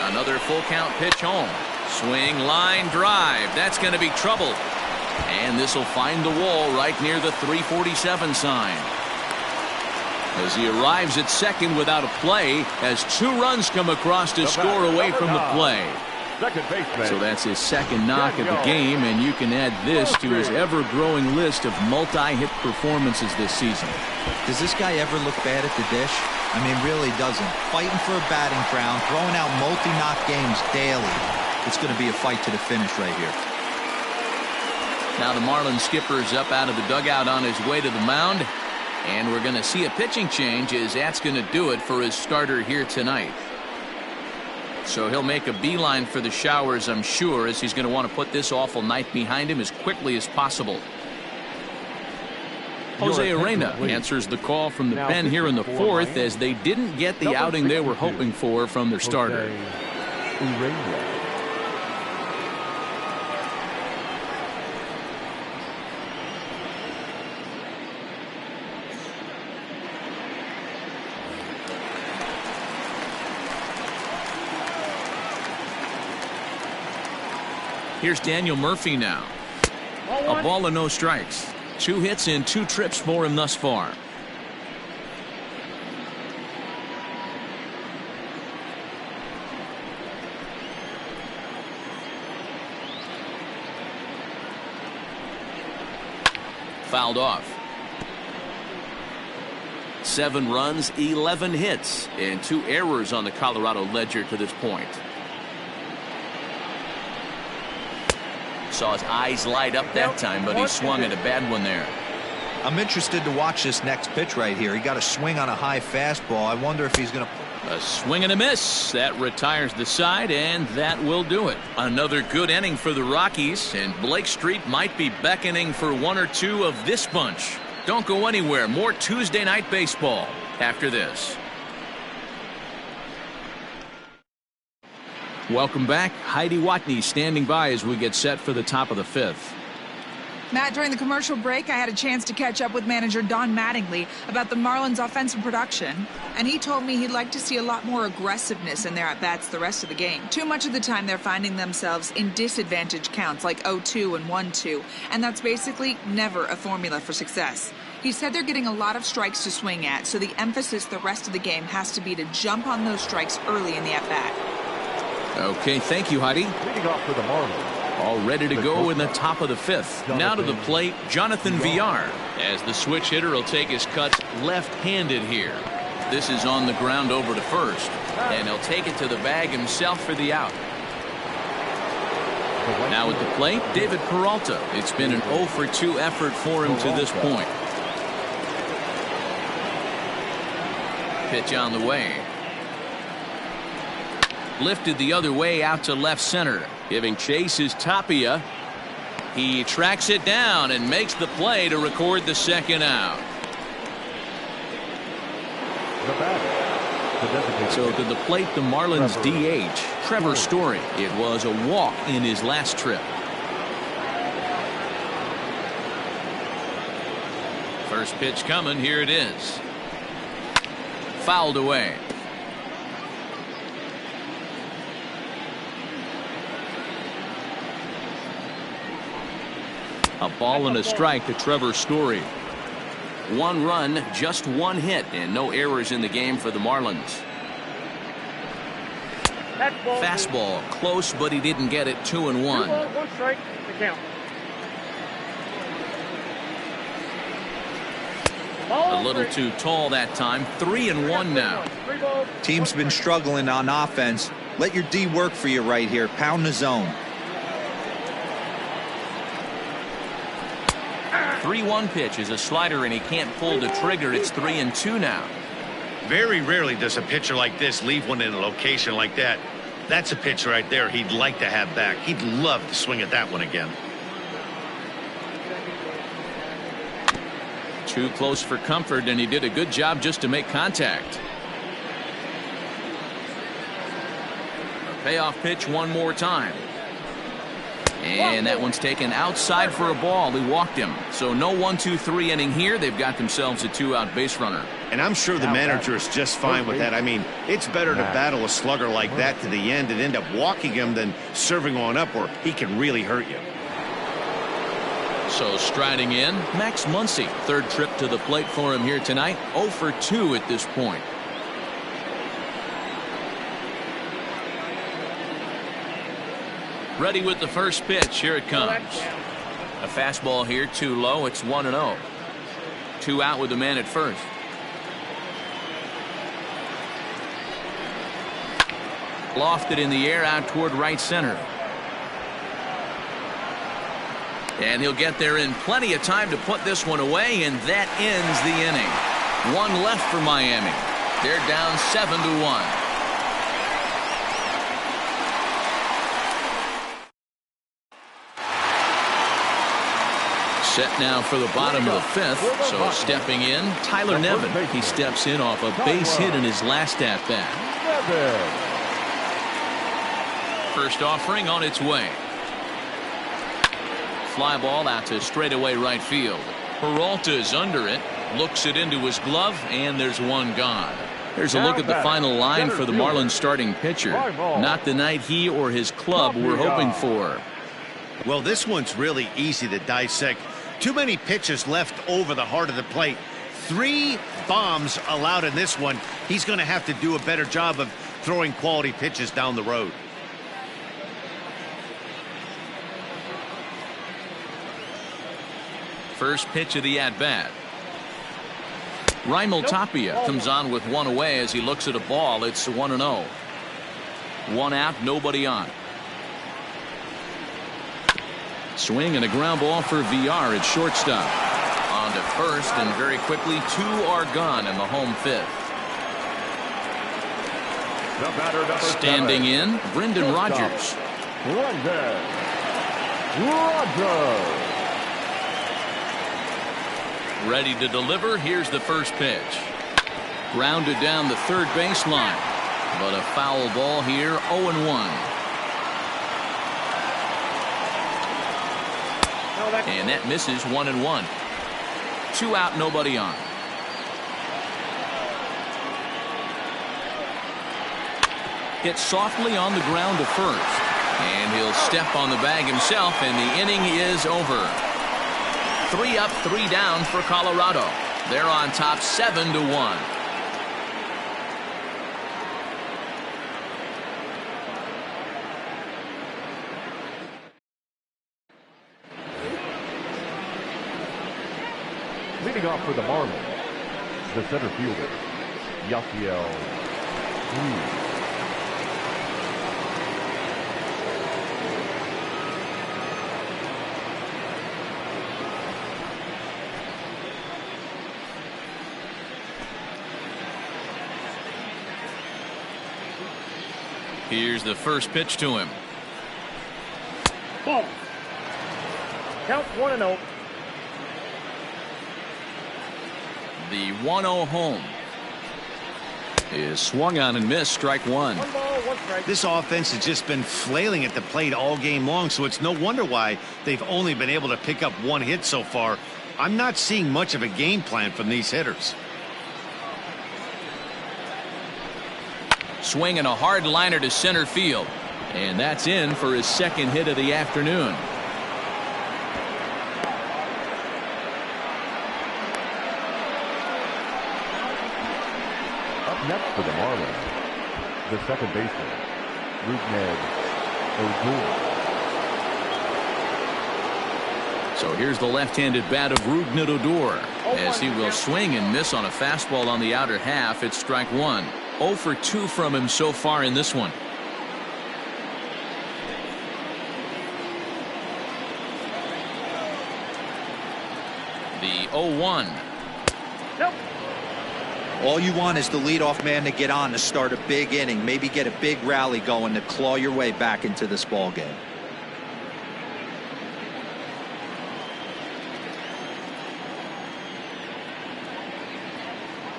Another full count pitch home. Swing, line, drive. That's going to be trouble. And this will find the wall right near the 347 sign. As he arrives at second without a play, as 2 runs come across to score away from the play. So that's his second knock of the game, and you can add this to his ever-growing list of multi-hit performances this season. Does this guy ever look bad at the dish? I mean, really doesn't. Fighting for a batting crown, throwing out multi-knock games daily. It's going to be a fight to the finish right here. Now the Marlins skipper's up out of the dugout on his way to the mound, and we're going to see a pitching change as that's going to do it for his starter here tonight. So he'll make a beeline for the showers, I'm sure, as he's going to want to put this awful night behind him as quickly as possible. Jose Arena answers the call from the pen here in the fourth, as they didn't get the outing they were hoping for from their starter. Here's Daniel Murphy now. A ball and no strikes. 2 hits and 2 trips for him thus far. Fouled off. 7 runs, 11 hits, and 2 errors on the Colorado ledger to this point. Saw his eyes light up that time, but he swung at a bad one there. I'm interested to watch this next pitch right here. He got a swing on a high fastball. I wonder if he's going to... A swing and a miss. That retires the side, and that will do it. Another good inning for the Rockies, and Blake Street might be beckoning for 1 or 2 of this bunch. Don't go anywhere. More Tuesday night baseball after this. Welcome back. Heidi Watney standing by as we get set for the top of the 5th. Matt, during the commercial break, I had a chance to catch up with manager Don Mattingly about the Marlins' offensive production, and he told me he'd like to see a lot more aggressiveness in their at-bats the rest of the game. Too much of the time, they're finding themselves in disadvantage counts like 0-2 and 1-2, and that's basically never a formula for success. He said they're getting a lot of strikes to swing at, so the emphasis the rest of the game has to be to jump on those strikes early in the at-bat. Okay, thank you, Heidi. Leading off for the Marlins. All ready to go in the top of the 5th. Now to the plate, Jonathan Villar, as the switch hitter will take his cuts left-handed here. This is on the ground over to first, and he'll take it to the bag himself for the out. Now at the plate, David Peralta. It's been an 0 for 2 effort for him to this point. Pitch on the way. Lifted the other way out to left center. Giving chase is Tapia. He tracks it down and makes the play to record the second out. So to the plate, the Marlins DH, Trevor Story. It was a walk in his last trip. First pitch coming. Here it is. Fouled away. A ball and a strike to Trevor Story. 1 run, just 1 hit, and no errors in the game for the Marlins. Fastball close, but he didn't get it. 2-1. 1 strike to count. A little too tall that time. 3-1 now. Team's been struggling on offense. Let your D work for you right here. Pound the zone. 3-1 pitch is a slider, and he can't pull the trigger. It's 3-2 now. Very rarely does a pitcher like this leave one in a location like that. That's a pitch right there he'd like to have back. He'd love to swing at that one again. Too close for comfort, and he did a good job just to make contact. A payoff pitch one more time. And that one's taken outside for a ball. He walked him. So no 1-2-3 inning here. They've got themselves a 2-out base runner. And I'm sure the manager is just fine with that. I mean, it's better to battle a slugger like that to the end and end up walking him than serving on up where he can really hurt you. So striding in, Max Muncie. 3rd trip to the plate for him here tonight. 0 for 2 at this point. Ready with the first pitch. Here it comes. A fastball here, too low. It's 1-0. 2 out with the man at first. Lofted in the air out toward right center. And he'll get there in plenty of time to put this one away, and that ends the inning. 1 left for Miami. They're down 7-1. Set now for the bottom of the fifth. So stepping in, Tyler Nevin. He steps in off a base hit in his last at bat. First offering on its way. Fly ball out to straightaway right field. Peralta's under it. Looks it into his glove, and there's one gone. Here's a look at the final line for the Marlins starting pitcher. Not the night he or his club were hoping for. Well, this one's really easy to dissect. Too many pitches left over the heart of the plate. 3 bombs allowed in this one. He's going to have to do a better job of throwing quality pitches down the road. First pitch of the at-bat. Raimel Tapia comes on with one away as he looks at a ball. It's 1-0. One out, nobody on. Swing and a ground ball for Villar at shortstop. On to first, and very quickly 2 are gone in the home fifth. Standing in, Brendan Rodgers. Ready to deliver. Here's the first pitch. Grounded down the third baseline, but a foul ball here. 0-1. And that misses. 1-1. 2 out, nobody on. Hit softly on the ground to first, and he'll step on the bag himself, and the inning is over. 3 up, 3 down for Colorado. They're on top 7-1. Leading off for the Marlins, the center fielder, Rafael Montero. Here's the first pitch to him. Ball. Count 1-0. The 1-0 home is swung on and missed. Strike 1. 1 ball, 1 strike. This offense has just been flailing at the plate all game long, so it's no wonder why they've only been able to pick up 1 hit so far. I'm not seeing much of a game plan from these hitters. Swing and a hard liner to center field, and that's in for his second hit of the afternoon. Up next for the Marlins, the second baseman, Rodgers. So here's the left-handed bat of Rodgers as he will swing and miss on a fastball on the outer half. It's strike 1. 0 for 2 from him so far in this one. The 0-1. Nope. All you want is the leadoff man to get on to start a big inning, maybe get a big rally going to claw your way back into this ball game.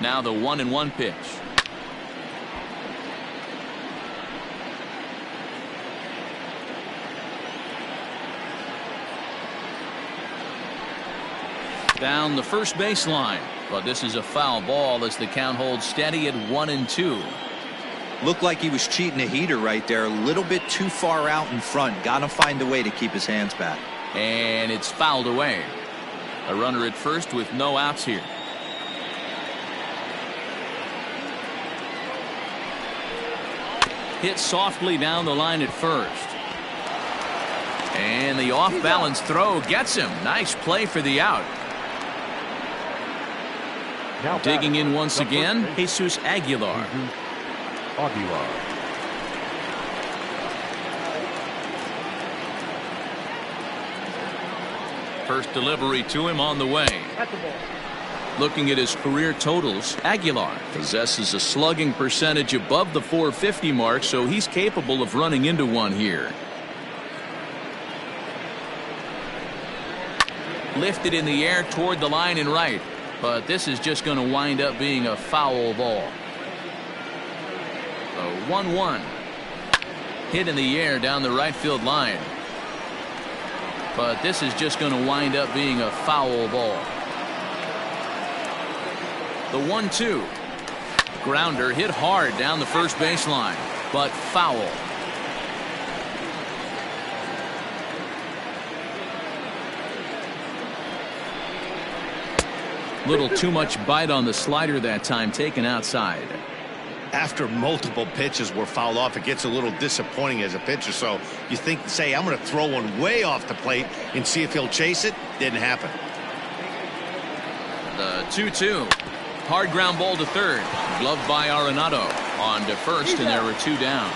Now the 1-1 pitch. Down the first baseline, but this is a foul ball as the count holds steady at 1-2. Looked like he was cheating a heater right there, a little bit too far out in front. Got to find a way to keep his hands back. And it's fouled away. A runner at first with no outs here. Hit softly down the line at first. And the off-balance throw gets him. Nice play for the out. Now digging in once again, Jesus Aguilar. First delivery to him on the way. That's the ball. Looking at his career totals, Aguilar possesses a slugging percentage above the .450 mark, so he's capable of running into one here. lifted in the air toward the line and right. But this is just going to wind up being a foul ball. A 1-1. Hit in the air down the right field line. But this is just going to wind up being a foul ball. The 1-2. Grounder hit hard down the first baseline, but foul. Little too much bite on the slider that time, taken outside. After multiple pitches were fouled off, it gets a little disappointing as a pitcher. So you think, say, I'm going to throw one way off the plate and see if he'll chase it. Didn't happen. The 2-2. Hard ground ball to third. Gloved by Arenado. On to first, and there were 2 down.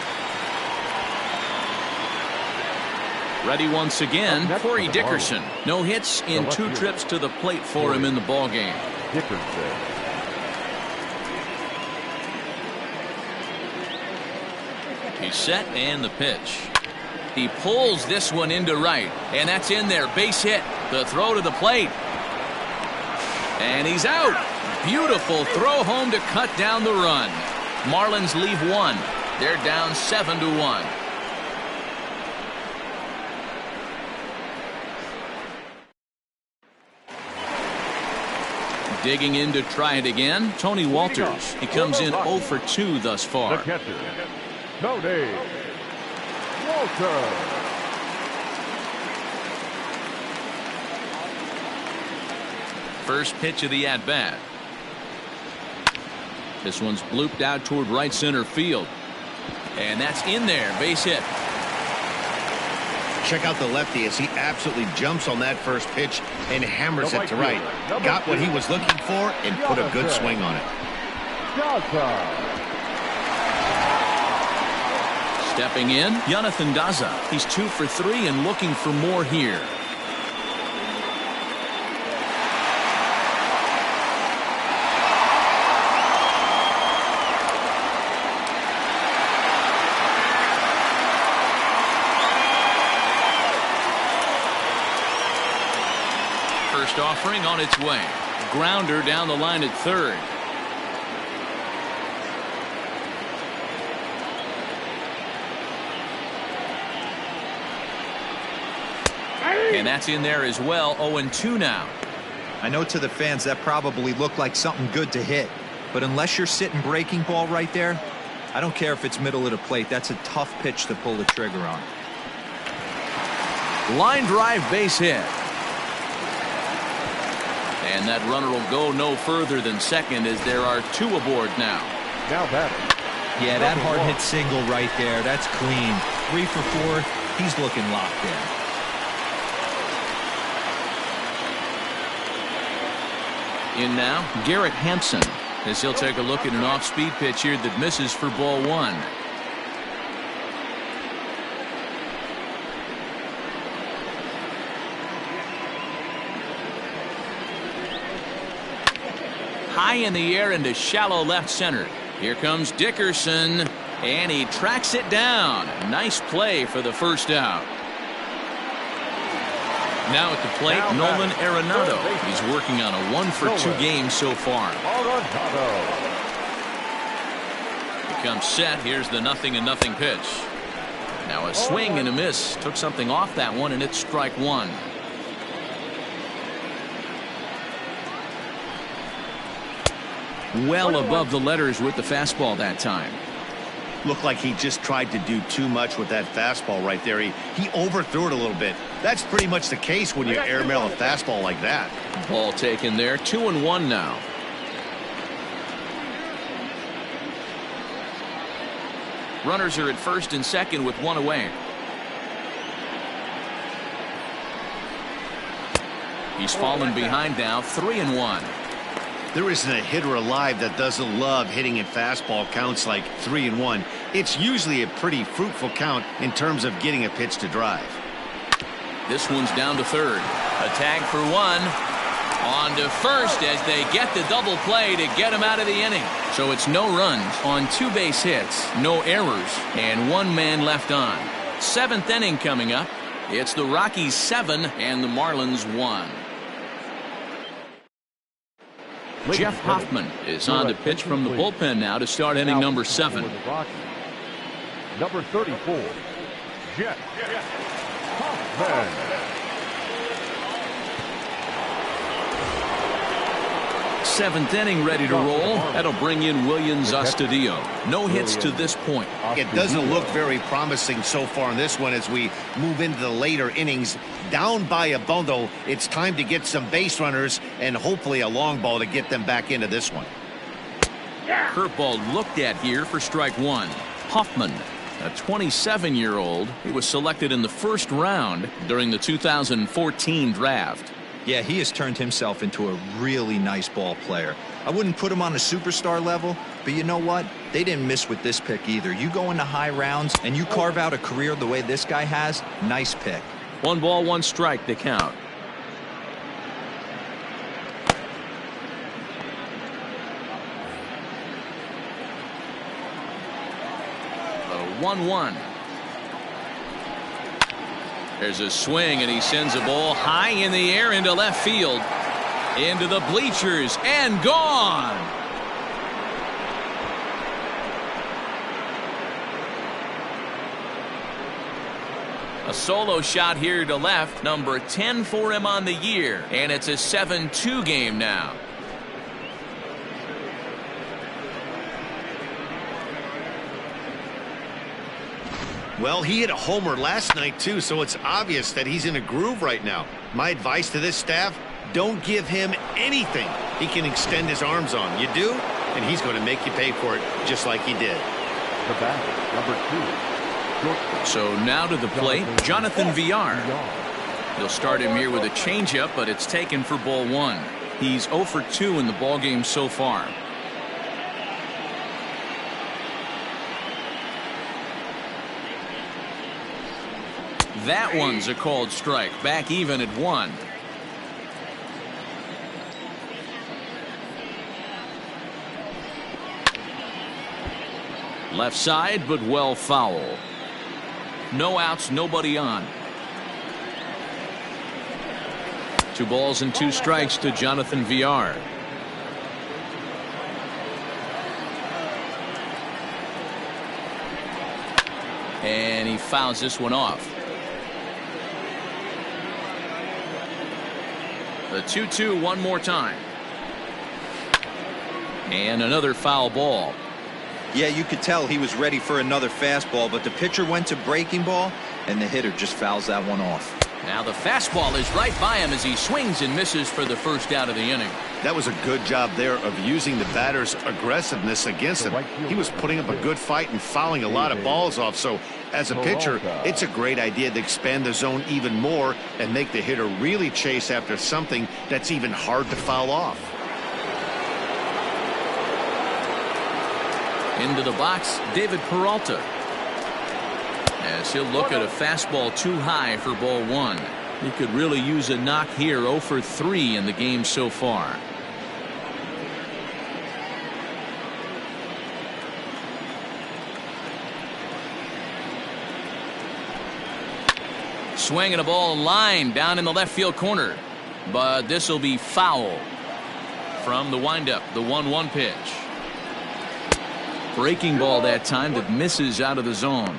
Ready once again, Corey Dickerson. No hits in 2 trips to the plate for him in the ballgame. Dickerson. He's set, and the pitch. He pulls this one into right, and that's in there. Base hit. The throw to the plate. And he's out. Beautiful throw home to cut down the run. Marlins leave 1. They're down 7-1. Digging in to try it again, Tony Walters. He comes in 0 for 2 thus far. The catcher, Tony Walters. First pitch of the at-bat. This one's blooped out toward right center field. And that's in there. Base hit. Check out the lefty as he absolutely jumps on that first pitch and hammers it to right. Got what he was looking for and put a good swing on it. Stepping in, Jonathan Daza. He's 2 for 3 and looking for more here. First offering on its way. Grounder down the line at third. And that's in there as well. 0-2 now. I know to the fans that probably looked like something good to hit, but unless you're sitting breaking ball right there, I don't care if it's middle of the plate. That's a tough pitch to pull the trigger on. Line drive, base hit. And that runner will go no further than second as there are 2 aboard now. Now batting. Yeah, that hard hit single right there. That's clean. 3 for 4. He's looking locked in. In now, Jerod Hampson, as he'll take a look at an off-speed pitch here that misses for ball 1. High in the air into shallow left center. Here comes Dickerson, and he tracks it down. Nice play for the first out. Now at the plate, Nolan Arenado. He's working on a 1 for 2 game so far. He comes set. Here's the 0-0 pitch. Now a swing and a miss. Took something off that one, and it's strike 1. Well above the letters with the fastball that time. Looked like he just tried to do too much with that fastball right there. He overthrew it a little bit. That's pretty much the case when you airmail a fastball like that. Ball taken there. 2-1 now. Runners are at first and second with 1 away. He's fallen behind now. 3-1. There isn't a hitter alive that doesn't love hitting at fastball counts like 3-1. It's usually a pretty fruitful count in terms of getting a pitch to drive. This one's down to third. A tag for 1. On to first as they get the double play to get him out of the inning. So it's no runs on 2 base hits, no errors, and 1 man left on. 7th inning coming up. It's the Rockies 7 and the Marlins 1. Jeff Hoffman is on to pitch from the bullpen now to start inning number 7. Number 34, Jeff Hoffman. 7th inning ready to roll. That'll bring in Williams Astudillo. No hits to this point. It doesn't look very promising so far in this one as we move into the later innings. Down by a bundle, it's time to get some base runners and hopefully a long ball to get them back into this one. Curveball looked at here for strike 1. Hoffman, a 27-year-old who was selected in the first round during the 2014 draft. Yeah, he has turned himself into a really nice ball player. I wouldn't put him on a superstar level, but you know what? They didn't miss with this pick either. You go into high rounds and you carve out a career the way this guy has, nice pick. 1 ball, 1 strike to count. The 1-1. There's a swing, and he sends a ball high in the air into left field. Into the bleachers, and gone. A solo shot here to left, number 10 for him on the year, and it's a 7-2 game now. Well, he hit a homer last night, too, so it's obvious that he's in a groove right now. My advice to this staff, don't give him anything he can extend his arms on. You do, and he's going to make you pay for it just like he did. The batter, number 2. So now to the plate, Jonathan Villar. They'll start him here with a changeup, but it's taken for ball 1. He's 0 for 2 in the ballgame so far. That one's a called strike. Back even at 1. Left side, but well foul. No outs, nobody on. 2 balls and 2 strikes to Jonathan Villar. And he fouls this one off. The 2-2 one more time. And another foul ball. Yeah, you could tell he was ready for another fastball, but the pitcher went to breaking ball, and the hitter just fouls that one off. Now the fastball is right by him as he swings and misses for the first out of the inning. That was a good job there of using the batter's aggressiveness against him. He was putting up a good fight and fouling a lot of balls off. So as a pitcher, it's a great idea to expand the zone even more and make the hitter really chase after something that's even hard to foul off. Into the box, David Peralta. As he'll look at a fastball too high for ball 1. He could really use a knock here. 0 for 3 in the game so far. Swinging a ball line down in the left field corner. But this will be foul. From the windup, the 1-1 pitch. Breaking ball that time that misses out of the zone.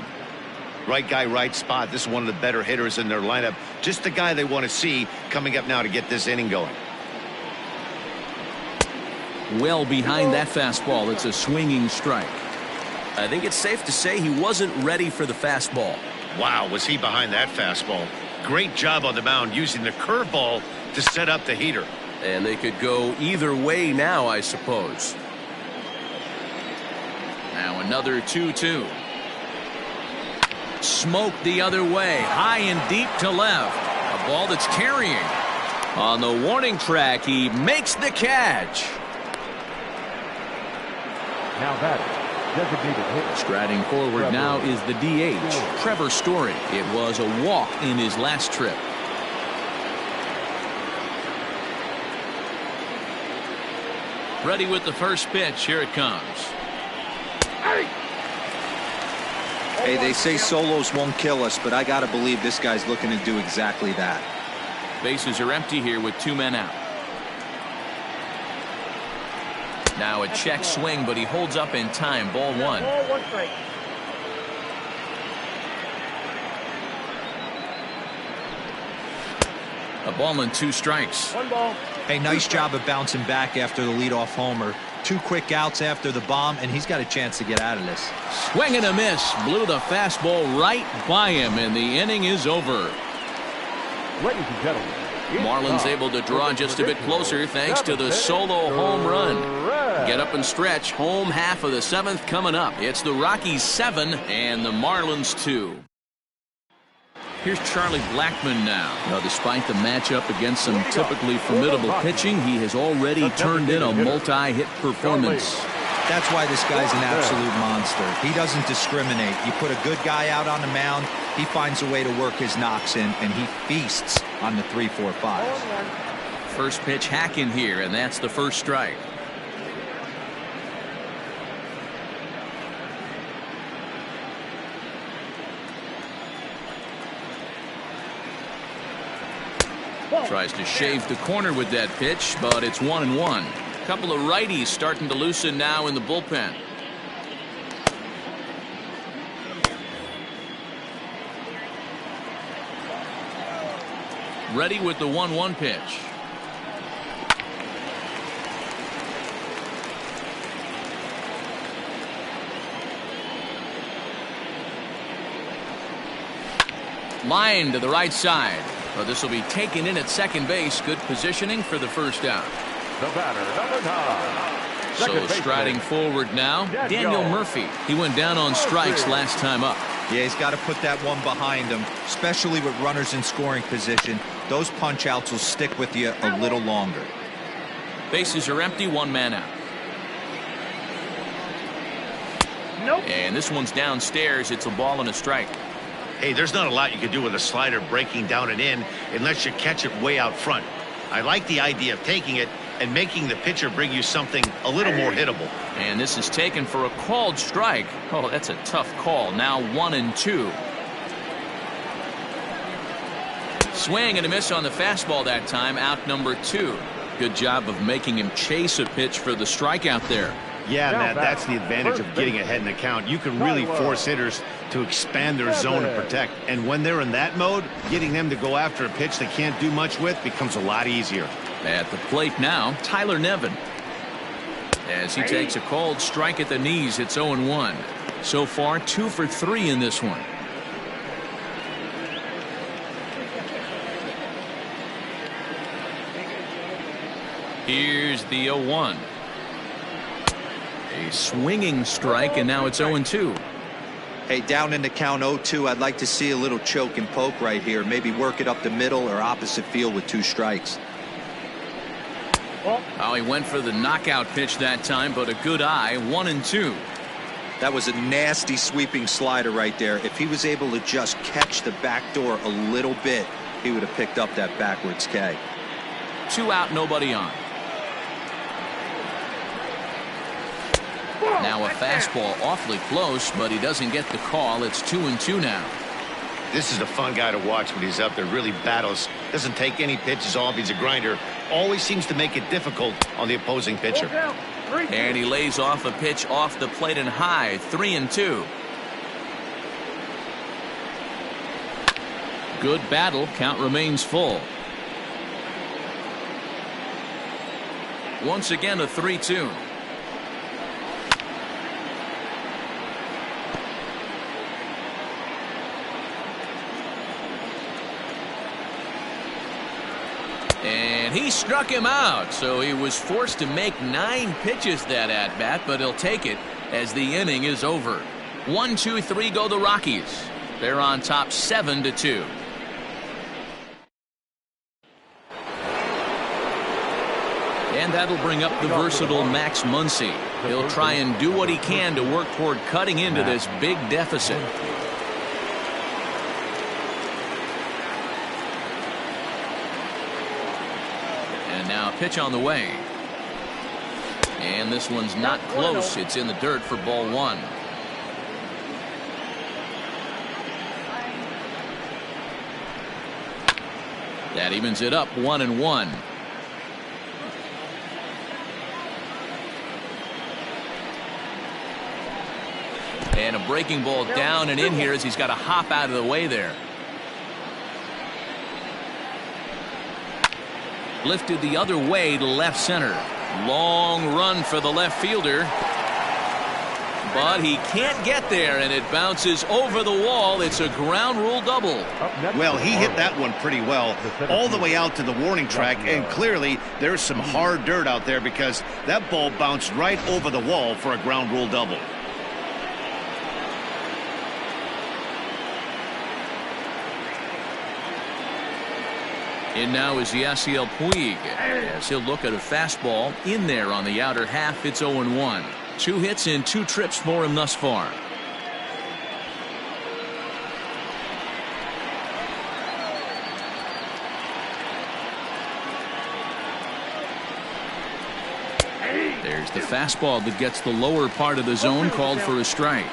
Right guy, right spot. This is one of the better hitters in their lineup. Just the guy they want to see coming up now to get this inning going. Well behind that fastball. It's a swinging strike. I think it's safe to say he wasn't ready for the fastball. Wow, was he behind that fastball. Great job on the mound using the curveball to set up the heater. And they could go either way now, I suppose. Now another 2-2. Smoked the other way, high and deep to left. A ball that's carrying. On the warning track, he makes the catch. Now batting, designated hitter. Striding forward now is the DH, Trevor Story. It was a walk in his last trip. Ready with the first pitch. Here it comes. Hey, they say solos won't kill us, but I got to believe this guy's looking to do exactly that. Bases are empty here with 2 men out. Now a check swing, but he holds up in time. Ball 1. Ball 1 strike. A ball and 2 strikes. 1 ball. Hey, nice job of bouncing back after the leadoff homer. 2 quick outs after the bomb, and he's got a chance to get out of this. Swing and a miss. Blew the fastball right by him, and the inning is over. Ladies and gentlemen, Marlins able to draw just a bit closer thanks to the solo home run. Get up and stretch. Home half of the 7th coming up. It's the Rockies 7 and the Marlins 2. Here's Charlie Blackmon now. Now, despite the matchup against some typically formidable pitching, he has already turned in a multi-hit performance. That's why this guy's an absolute monster. He doesn't discriminate. You put a good guy out on the mound, he finds a way to work his knocks in, and he feasts on the 3-4-5s. First pitch hacking here, and that's the first strike. Tries to shave the corner with that pitch, but it's 1-1. Couple of righties starting to loosen now in the bullpen. Ready with the 1-1 pitch. Line to the right side. Well, this will be taken in at second base. Good positioning for the first out. the batter, number 9. So striding forward now, Daniel Murphy. He went down on strikes last time up. Yeah, he's got to put that one behind him, especially with runners in scoring position. Those punch outs will stick with you a little longer. Bases are empty, 1 man out. And this one's downstairs. It's a ball and a strike. Hey, there's not a lot you can do with a slider breaking down and in unless you catch it way out front. I like the idea of taking it and making the pitcher bring you something a little more hittable. And this is taken for a called strike. Oh, that's a tough call. Now 1-2. Swing and a miss on the fastball that time. Out number 2. Good job of making him chase a pitch for the strikeout there. Yeah, Matt, that's the advantage of getting ahead in the count. You can really force hitters to expand their zone and protect. And when they're in that mode, getting them to go after a pitch they can't do much with becomes a lot easier. At the plate now, Tyler Nevin. As he takes a called strike at the knees, it's 0-1. So far, 2 for 3 in this one. Here's the 0-1. A swinging strike, and now it's 0-2. Hey, down in the count 0-2, I'd like to see a little choke and poke right here. Maybe work it up the middle or opposite field with 2 strikes. Oh, he went for the knockout pitch that time, but a good eye. 1-2. That was a nasty sweeping slider right there. If he was able to just catch the back door a little bit, he would have picked up that backwards K. 2 out, nobody on. Now a fastball awfully close, but he doesn't get the call. It's 2-2 now. This is a fun guy to watch when he's up there. Really battles. Doesn't take any pitches off. He's a grinder. Always seems to make it difficult on the opposing pitcher. And he lays off a pitch off the plate and high. 3-2. Good battle. Count remains full. Once again a 3-2. And he struck him out, so he was forced to make 9 pitches that at bat, but he'll take it as the inning is over. 1, 2, 3 go the Rockies. They're on top 7-2. And that'll bring up the versatile Max Muncie. He'll try and do what he can to work toward cutting into this big deficit. Now pitch on the way. And this one's not close. It's in the dirt for ball 1. That evens it up 1-1. And a breaking ball down and in here as he's got to hop out of the way there. Lifted the other way to left center. Long run for the left fielder. But he can't get there, and it bounces over the wall. It's a ground rule double. Well, he hit that one pretty well, all the way out to the warning track, and clearly there's some hard dirt out there because that ball bounced right over the wall for a ground rule double. In now is Yasiel Puig, as he'll look at a fastball in there on the outer half. It's 0-1. 2 hits and 2 trips for him thus far. There's the fastball that gets the lower part of the zone, called for a strike.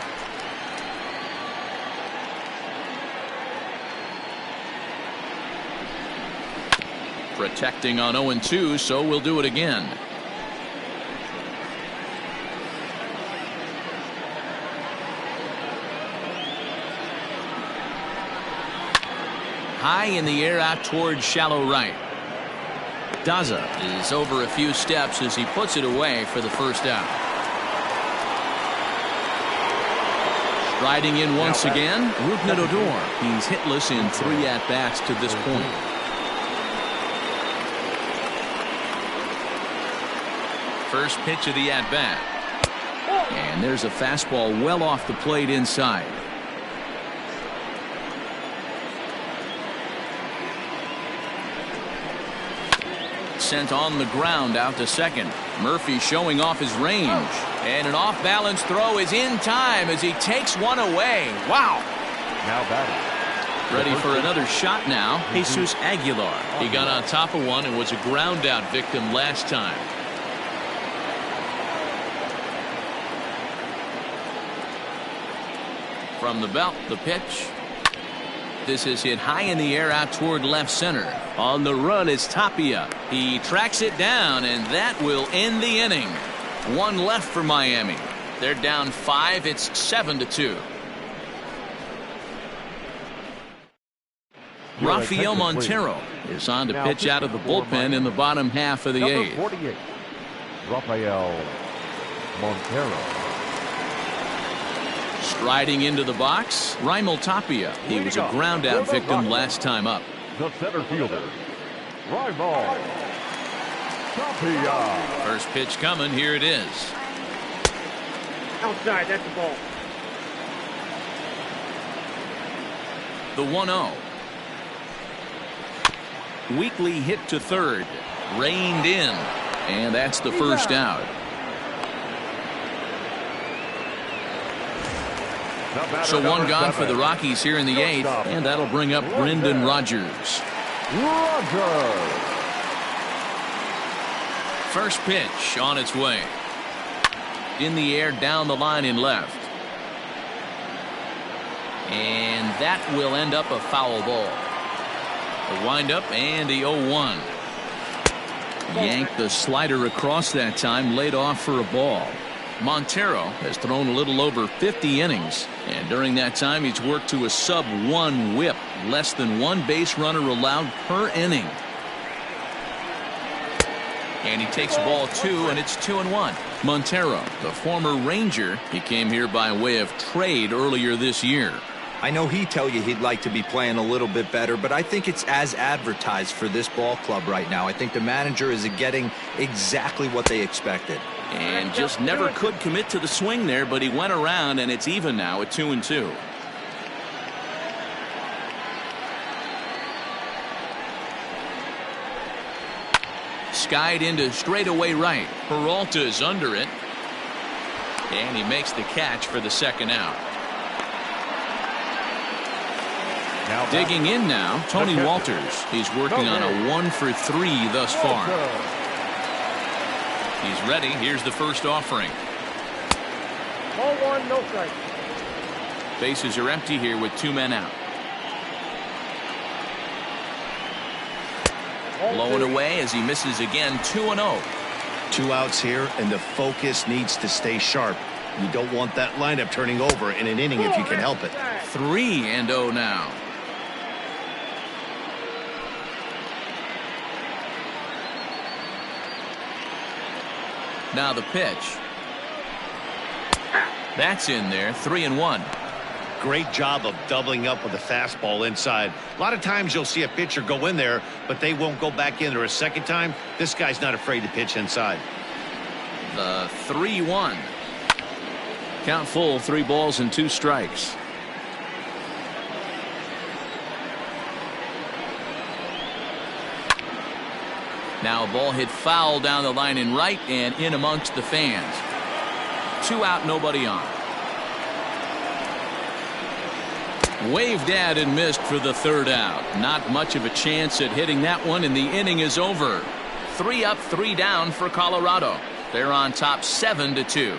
Protecting on 0-2, so we'll do it again. High in the air out towards shallow right. Daza is over a few steps as he puts it away for the first out. Striding in once again, Rougned Odor. He's hitless in 3 at-bats to this point. First pitch of the at-bat. And there's a fastball well off the plate inside. Sent on the ground out to second. Murphy showing off his range. And an off-balance throw is in time as he takes one away. Wow. Now batting. Ready for another shot now. Jesus Aguilar. He got on top of one and was a ground out victim last time. From the belt, the pitch. This is hit high in the air out toward left center. On the run is Tapia. He tracks it down, and that will end the inning. 1 left for Miami. They're down 5. It's 7-2. Rafael Montero is on to pitch out of the bullpen in the bottom half of the 8th. 48, Rafael Montero. Striding into the box, Raimel Tapia. He was a ground out victim last time up. The center fielder, Raimel Tapia. First pitch coming. Here it is. Outside, that's the ball. The 1-0. Weakly hit to third. Reined in. And that's the first out. So 1 gone for the Rockies here in the 8th, and that'll bring up Brendan Rodgers. First pitch on its way. In the air, down the line in left. And that will end up a foul ball. The windup and the 0-1. Yanked the slider across that time, laid off for a ball. Montero has thrown a little over 50 innings, and during that time he's worked to a sub-1 whip, less than 1 base runner allowed per inning. And he takes ball 2, and it's 2-1. Montero, the former Ranger, he came here by way of trade earlier this year. I know he'd tell you he'd like to be playing a little bit better, but I think it's as advertised for this ball club right now. I think the manager is getting exactly what they expected. And just never could commit to the swing there, but he went around, and it's even now at 2-2. Skied into straightaway right. Peralta's under it. And he makes the catch for the second out. Now digging in now, Tony Walters. He's working on a 1 for 3 thus far. He's ready. Here's the first offering. Ball 1, no strike. Bases are empty here with 2 men out. Blowing away as he misses again. 2-0. 2 outs here, and the focus needs to stay sharp. You don't want that lineup turning over in an inning if you can help it. 3-0 now. Now the pitch. That's in there. 3-1. Great job of doubling up with a fastball inside. A lot of times you'll see a pitcher go in there, but they won't go back in there a second time. This guy's not afraid to pitch inside. The 3-1. Count full, 3 balls and 2 strikes. Now a ball hit foul down the line in right and in amongst the fans. 2 out, nobody on. Waved at and missed for the 3rd out. Not much of a chance at hitting that one, and the inning is over. 3 up, 3 down for Colorado. They're on top 7-2.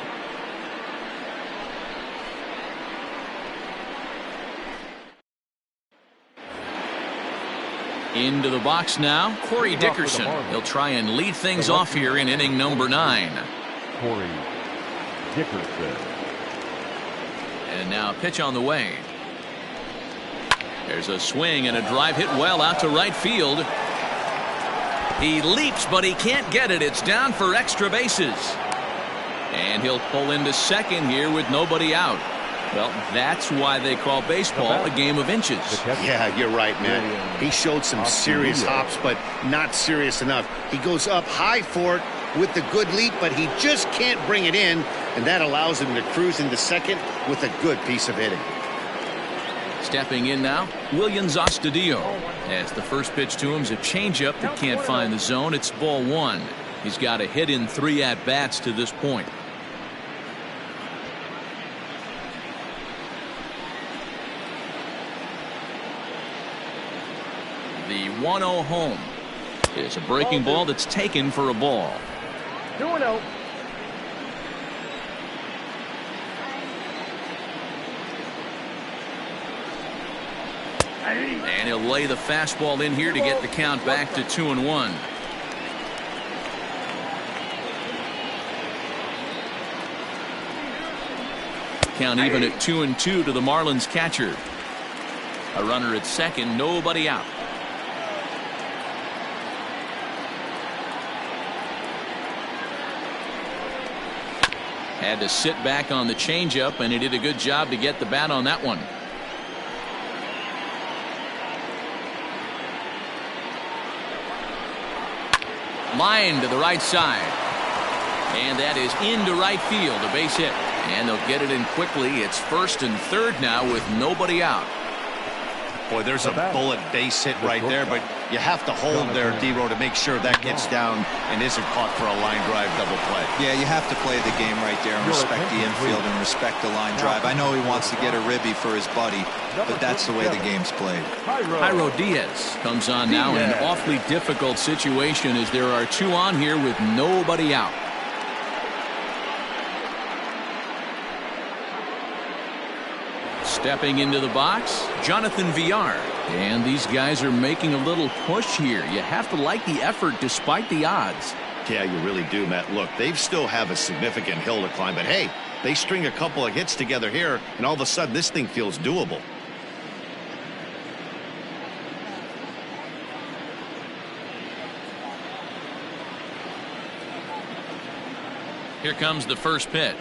Into the box now, Corey Dickerson. He'll try and lead things off here in inning number 9. Corey Dickerson. And now a pitch on the way. There's a swing and a drive hit well out to right field. He leaps, but he can't get it. It's down for extra bases. And he'll pull into second here with nobody out. Well, that's why they call baseball a game of inches. Yeah, you're right, man. He showed some serious hops, but not serious enough. He goes up high for it with the good leap, but he just can't bring it in, and that allows him to cruise into second with a good piece of hitting. Stepping in now, Williams Astudillo. As the first pitch to him's a changeup that can't find the zone. It's ball 1. He's got a hit in 3 at-bats to this point. The 1-0 home is a breaking ball that's taken for a ball. 2-0. And he'll lay the fastball in here to get the count back to 2-1. Count even at 2-2 to the Marlins catcher. A runner at second, nobody out. Had to sit back on the changeup, and he did a good job to get the bat on that one. Line to the right side. And that is into right field, a base hit. And they'll get it in quickly. It's 1st and 3rd now with nobody out. Boy, there's a bullet base hit right there, but you have to hold there, D-Row, to make sure that gets down and isn't caught for a line drive double play. Yeah, you have to play the game right there and respect the infield and respect the line drive. I know he wants to get a ribby for his buddy, but that's the way the game's played. Jairo Diaz comes on now in an awfully difficult situation as there are 2 on here with nobody out. Stepping into the box, Jonathan Villar. And these guys are making a little push here. You have to like the effort despite the odds. Yeah, you really do, Matt. Look, they still have a significant hill to climb, but hey, they string a couple of hits together here, and all of a sudden this thing feels doable. Here comes the first pitch.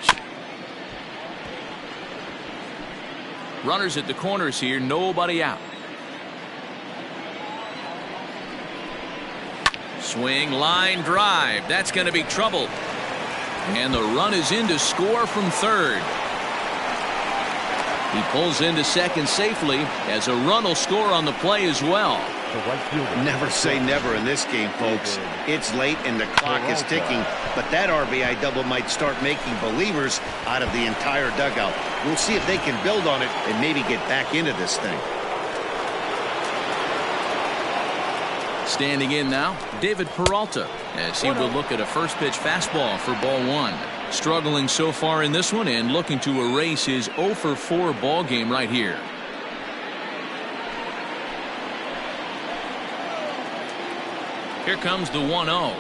Runners at the corners here, nobody out. Swing, line drive. That's going to be trouble. And the run is in to score from 3rd. He pulls into second safely as a run will score on the play as well. Never say never in this game, folks. It's late and the clock is ticking, but that RBI double might start making believers out of the entire dugout. We'll see if they can build on it and maybe get back into this thing. Standing in now, David Peralta, as he will look at a first pitch fastball for ball 1. Struggling so far in this one and looking to erase his 0-for-4 ball game right here. Here comes the 1-0.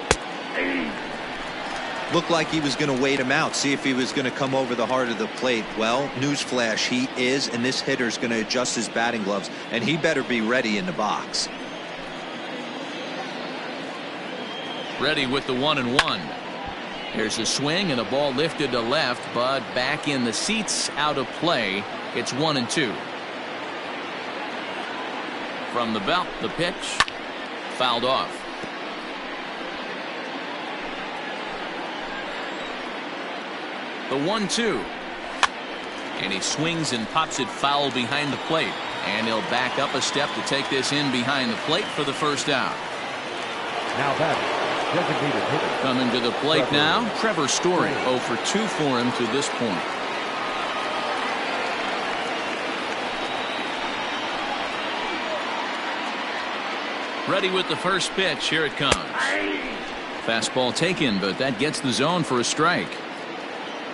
Looked like he was going to wait him out, see if he was going to come over the heart of the plate. Well, newsflash, he is, and this hitter's going to adjust his batting gloves, and he better be ready in the box. Ready with the 1-1. Here's a swing and a ball lifted to left, but back in the seats, out of play. It's 1-2. From the belt, the pitch fouled off. The 1-2. And he swings and pops it foul behind the plate. And he'll back up a step to take this in behind the plate for the first out. Now batting, designated hitter. Coming to the plate now, Trevor Story. 0 for 2 for him to this point. Ready with the first pitch. Here it comes. Fastball taken, but that gets the zone for a strike.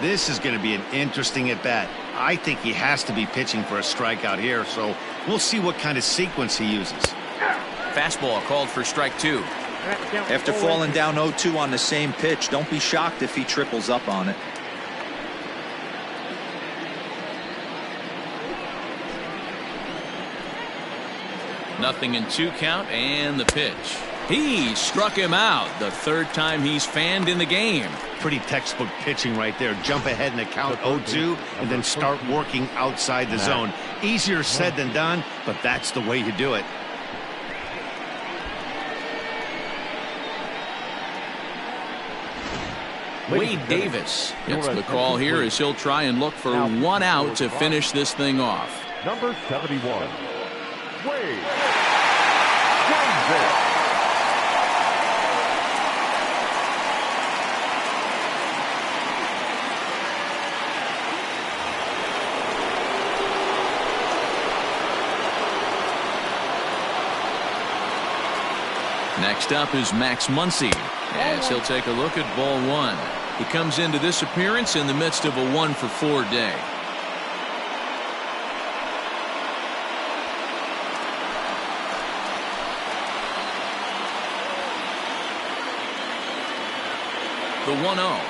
This is going to be an interesting at bat. I think he has to be pitching for a strikeout here, so we'll see what kind of sequence he uses. Fastball called for strike 2. After falling down 0-2 on the same pitch, don't be shocked if he triples up on it. Nothing in 2 count, and the pitch. He struck him out. The third time he's fanned in the game. Pretty textbook pitching right there. Jump ahead in the count 0-2 and then start working outside the zone. Easier said than done, but that's the way you do it. Wade Davis gets the call here as he'll try and look for 1 out to finish this thing off. Number 71, Wade Davis. Next up is Max Muncie as he'll take a look at ball 1. He comes into this appearance in the midst of a 1 for 4 day. The 1-0.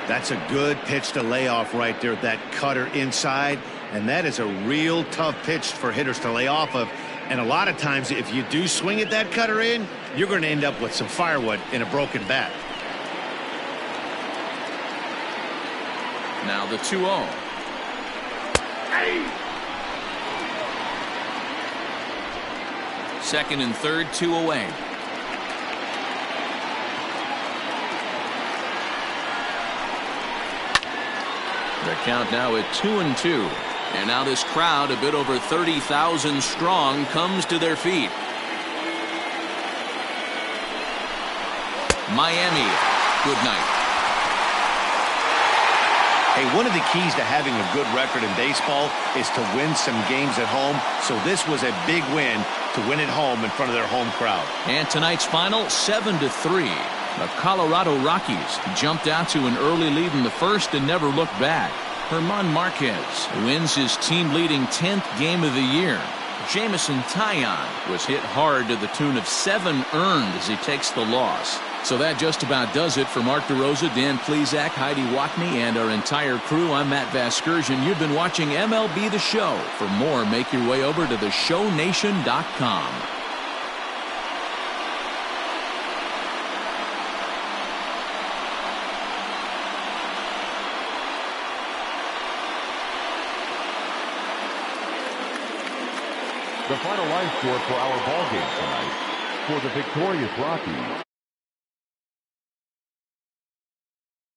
That's a good pitch to lay off right there. That cutter inside. And that is a real tough pitch for hitters to lay off of. And a lot of times, if you do swing at that cutter in, you're going to end up with some firewood in a broken bat. Now the 2-0. Second and third, 2 away. The count now at 2-2. And now this crowd, a bit over 30,000 strong, comes to their feet. Miami, good night. Hey, one of the keys to having a good record in baseball is to win some games at home. So this was a big win to win at home in front of their home crowd. And tonight's final, 7-3. The Colorado Rockies jumped out to an early lead in the first and never looked back. Herman Marquez wins his team-leading 10th game of the year. Jamison Taillon was hit hard to the tune of 7 earned as he takes the loss. So that just about does it for Mark DeRosa, Dan Plesac, Heidi Wackney, and our entire crew. I'm Matt Vasgersian. You've been watching MLB The Show. For more, make your way over to theshownation.com. The final line score for our ball game tonight. For the victorious Rockies,